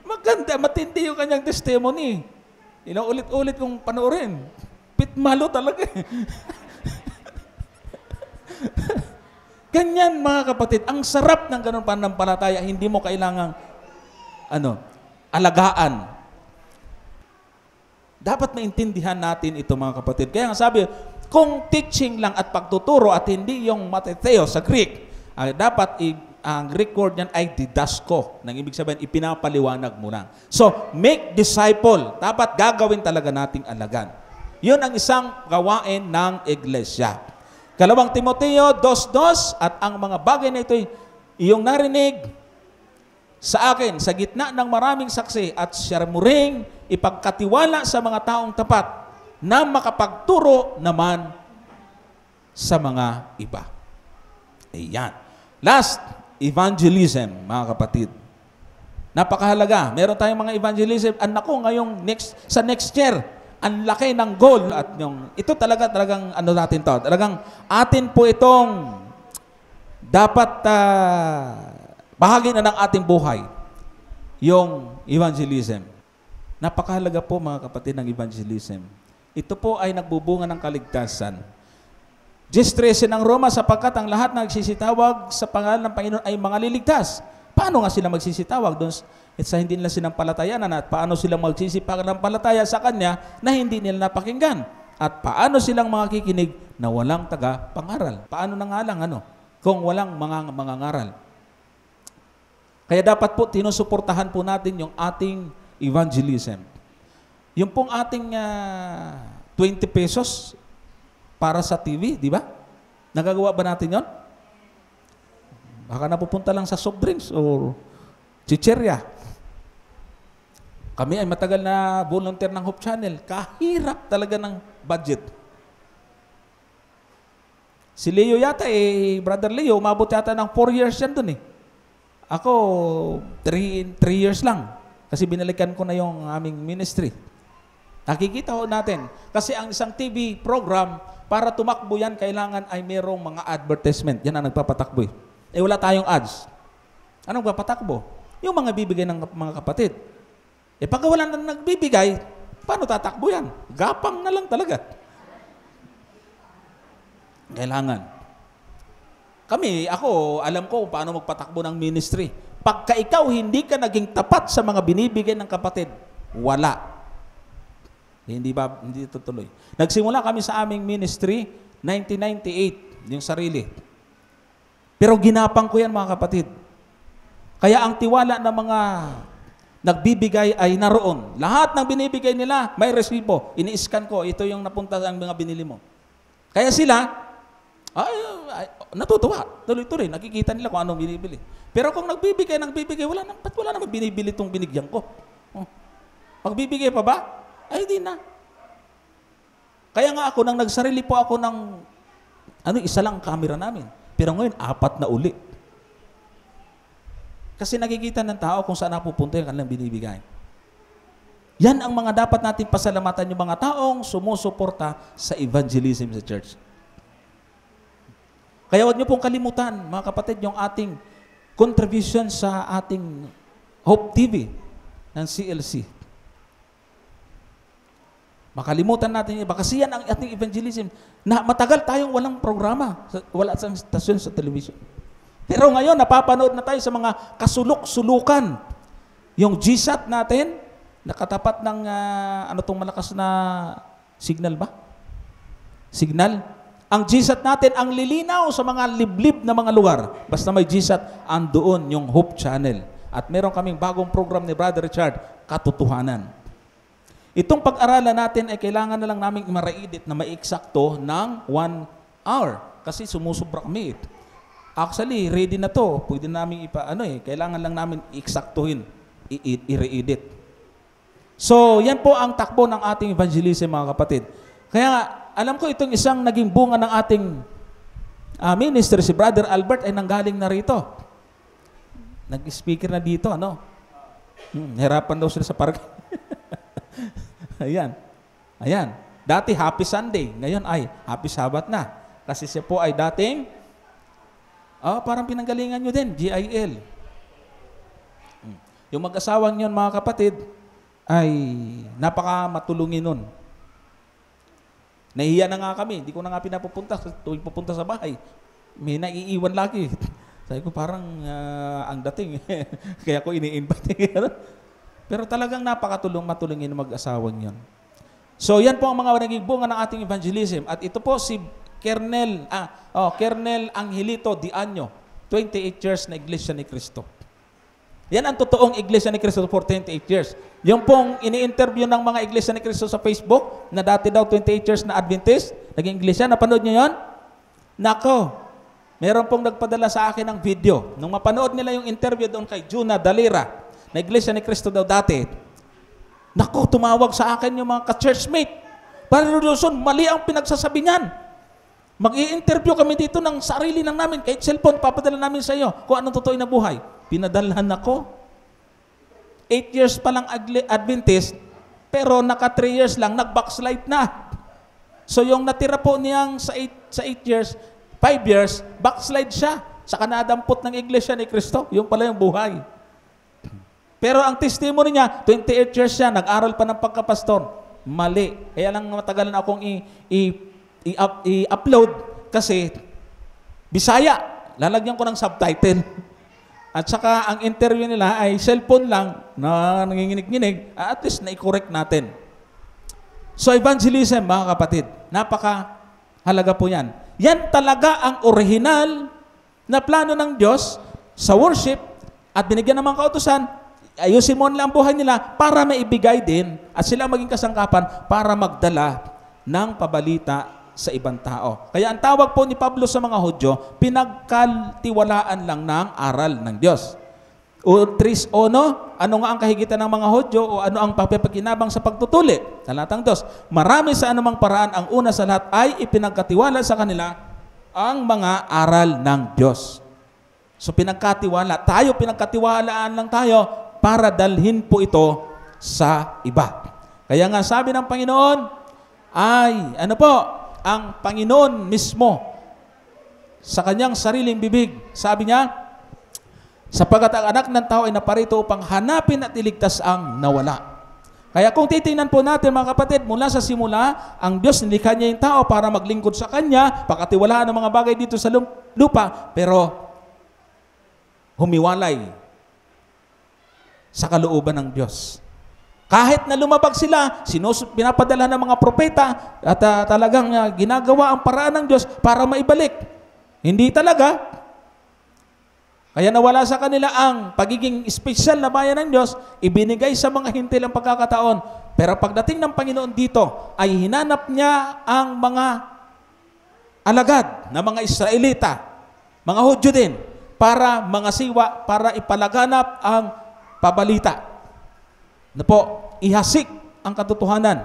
Maganda, matindi yung kanyang testimony. Ulit-ulit kong panoorin. Pet malo talaga Ganyan, mga kapatid. Ang sarap ng ganun pananampalataya. Hindi mo kailangang alagaan. Dapat maintindihan natin ito, mga kapatid. Kaya nga sabi, kung teaching lang at pagtuturo at hindi yung mateteo sa Greek, dapat ang Greek word niyan ay didasko. Nang ibig sabihin, ipinapaliwanag mo lang. So, make disciple. Dapat gagawin talaga nating alagan. Yun ang isang gawain ng iglesia. 2 Timoteo 2:2, at ang mga bagay na ito iyong narinig sa akin sa gitna ng maraming saksi, at siya mo ring ipagkatiwala sa mga taong tapat na makapagturo naman sa mga iba. Ayan. Last, evangelism, mga kapatid. Napakahalaga. Meron tayong mga evangelism. Anak ko, ngayong sa next year, ang laki ng goal. At ito talagang ano natin to. Talagang atin po itong dapat bahagi na ng ating buhay. Yung evangelism. Napakahalaga po mga kapatid ng evangelism. Ito po ay nagbubunga ng kaligtasan. 10:13 ng Roma, sapagkat ang lahat ng nagsisitawag sa pangalan ng Panginoon ay mga liligtas. Paano nga sila magsisitawag doon sa hindi nila sinampalatayanan at paano sila magsisipanampalataya sa Kanya na hindi nila napakinggan? At paano silang makikinig na walang taga-pangaral? Paano na nga lang kung walang mga mangangaral? Kaya dapat po tinusuportahan po natin yung ating evangelism. Yung pong ating 20 pesos para sa TV, di ba? Nagagawa ba natin yon? Baka napupunta lang sa soft drinks o chicherya. Kami ay matagal na volunteer ng Hope Channel. Kahirap talaga ng budget. Si Leo yata, Brother Leo, umabot yata ng 4 years yan dun eh. Ako, 3 years lang. Kasi binalikan ko na yung aming ministry. Nakikita ho natin. Kasi ang isang TV program, para tumakbo yan, kailangan ay merong mga advertisement. Yan ang nagpapatakbo eh. Wala tayong ads. Anong papatakbo? Yung mga bibigay ng mga kapatid. Pag wala na nagbibigay, paano tatakbo yan? Gapang na lang talaga. Kailangan. Ako, alam ko paano magpatakbo ng ministry. Pagka ikaw hindi ka naging tapat sa mga binibigay ng kapatid, wala. Hindi tutuloy. Nagsimula kami sa aming ministry, 1998, yung sarili. Pero ginapang ko yan mga kapatid. Kaya ang tiwala ng mga nagbibigay ay naroon. Lahat ng binibigay nila, may resibo. Ini-scan ko, ito yung napunta ang mga binili mo. Kaya sila, natutuwa. Tuloy-tuloy, nakikita nila kung anong binibili. Pero kung nagbibigay, ba't wala naman binibili itong binigyan ko? Magbibigay pa ba? Ay, di na. Kaya nga ako, nang nagsarili po ako ng, isa lang camera namin. Pero ngayon, 4 na uli. Kasi nakikita ng tao kung saan napupunta yung kanilang binibigay. Yan ang mga dapat natin pasalamatan yung mga taong sumusuporta sa evangelism sa church. Kaya huwag niyo pong kalimutan, mga kapatid, yung ating contribution sa ating Hope TV ng CLC. Makalimutan natin yun. Kasi yan ang ating evangelism. Na matagal tayong walang programa. Wala sa stasyon sa television. Pero ngayon, napapanood na tayo sa mga kasulok-sulukan. Yung GSAT natin, nakatapat ng, itong malakas na signal ba? Signal? Ang GSAT natin, ang lilinaw sa mga liblib na mga lugar. Basta may GSAT, andoon yung Hope Channel. At meron kaming bagong program ni Brother Richard, Katotohanan. Itong pag-aralan natin ay kailangan na lang namin ma-edit na ma-eksakto ng 1 hour. Kasi sumusubra kami. Actually, ready na to. Pwede namin kailangan lang namin i-eksaktuhin, i-re-edit. So, yan po ang takbo ng ating evangelism, mga kapatid. Kaya alam ko itong isang naging bunga ng ating minister, si Brother Albert, ay nanggaling na rito. Nag-speaker na dito, hirapan daw sila sa parking. Ayan. Dati Happy Sunday, ngayon ay Happy Sabbath na. Kasi siya po ay dating, parang pinanggalingan nyo din, GIL. Yung mag-asawang yun, mga kapatid, ay napaka-matulungin nun. Nahihiya na nga kami, hindi ko na nga pinapupunta, tuwing pupunta sa bahay, may naiiwan lagi. Sabi ko parang ang dating, kaya ko ini-invite. Pero talagang matulungin ng mag-asawang yun. So yan po ang mga naging bunga ng ating evangelism. At ito po si Kernel Angelito Diaño, 28 years na Iglesia ni Cristo. Yan ang totoong Iglesia ni Cristo for 28 years. Yung pong ini-interview ng mga Iglesia ni Cristo sa Facebook, na dati daw 28 years na Adventist, naging Iglesia, napanood nyo yun? Nako, meron pong nagpadala sa akin ng video. Nung mapanood nila yung interview doon kay Juna Dalira, na Iglesia ni Cristo daw dati, nako, tumawag sa akin yung mga ka-churchmate. Brother Wilson, mali ang pinagsasabi niyan. Mag-i-interview kami dito ng sarili lang namin. Kahit cellphone, papadala namin sa iyo kung anong totoo na buhay. Pinadalhan ako. 8 years pa lang Adventist, pero naka 3 years lang, nag-backslide na. So yung natira po niyang sa 8 years, 5 years, backslide siya. Saka nadampot ng iglesia ni Kristo. Yung pala yung buhay. Pero ang testimony niya, 28 years siya, nag-aral pa ng pagkapastor. Mali. Kaya lang matagalan akong i-upload kasi Bisaya. Lalagyan ko ng subtitle. At saka ang interview nila ay cellphone lang na nanginginig-nginig. At least na-correct natin. So evangelism, mga kapatid, napaka-halaga po yan. Yan talaga ang original na plano ng Diyos sa worship at binigyan ng mga kautusan, ayusin mo nila ang buhay nila para maibigay din at sila maging kasangkapan para magdala ng pabalita sa ibang tao. Kaya ang tawag po ni Pablo sa mga Hudyo, pinagkatiwalaan lang ng aral ng Diyos. O tris ono, ano nga ang kahigitan ng mga Hudyo o ano ang papapakinabang sa pagtutuli? Talatang 2, marami sa anumang paraan ang una sa lahat ay ipinagkatiwala sa kanila ang mga aral ng Diyos. So pinagkatiwala, pinagkatiwalaan lang tayo para dalhin po ito sa iba. Kaya nga sabi ng Panginoon ay, ang Panginoon mismo sa kanyang sariling bibig, sabi niya, sapagkat ang anak ng tao ay naparito upang hanapin at iligtas ang nawala. Kaya kung titingnan po natin mga kapatid, mula sa simula, ang Diyos nilikha niya yung tao para maglingkod sa Kanya, pakatiwalaan ng mga bagay dito sa lupa, pero humiwalay sa kalooban ng Diyos. Kahit na lumabag sila, pinapadala ng mga propeta at talagang ginagawa ang paraan ng Diyos para maibalik. Hindi talaga. Kaya nawala sa kanila ang pagiging espesyal na bayan ng Diyos, ibinigay sa mga hintil ang pagkakataon. Pero pagdating ng Panginoon dito, ay hinanap niya ang mga alagad na mga Israelita, mga Hudyo din, para mga siwa, para ipalaganap ang pabalita. Na po, ihasik ang katotohanan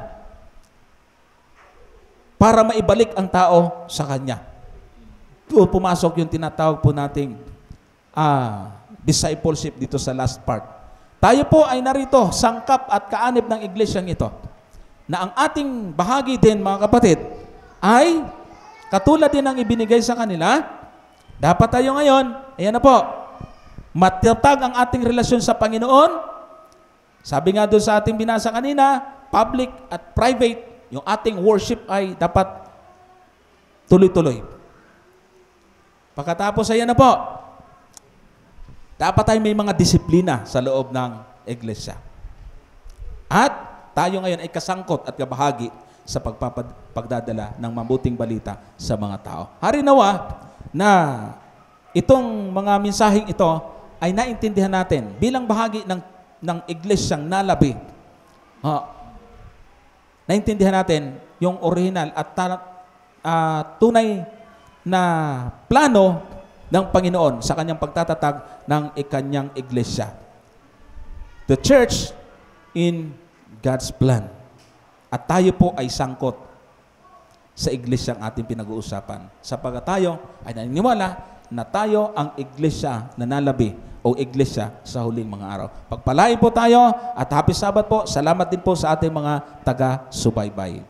para maibalik ang tao sa Kanya. Doon pumasok yung tinatawag po nating discipleship dito sa last part. Tayo po ay narito, sangkap at kaanib ng iglesyang ito, na ang ating bahagi din, mga kapatid, ay katulad din ang ibinigay sa kanila. Dapat tayo ngayon, ayan na po, matatag ang ating relasyon sa Panginoon. Sabi nga doon sa ating binasa kanina, public at private, yung ating worship ay dapat tuloy-tuloy. Pagkatapos, ayan na po, dapat tayo may mga disiplina sa loob ng iglesia. At tayo ngayon ay kasangkot at kabahagi sa pagdadala ng mabuting balita sa mga tao. Harinawa na itong mga mensaheng ito ay naintindihan natin bilang bahagi ng iglesyang nalabi. Naintindihan natin yung original at tunay na plano ng Panginoon sa kanyang pagtatatag ng ikanyang iglesia. The church in God's plan. At tayo po ay sangkot sa iglesyang ating pinag-uusapan. Sapagkat tayo ay naniniwala na tayo ang iglesia na nalabi o iglesia sa huling mga araw. Pagpalain po tayo at happy Sabbath po. Salamat din po sa ating mga taga-subaybay.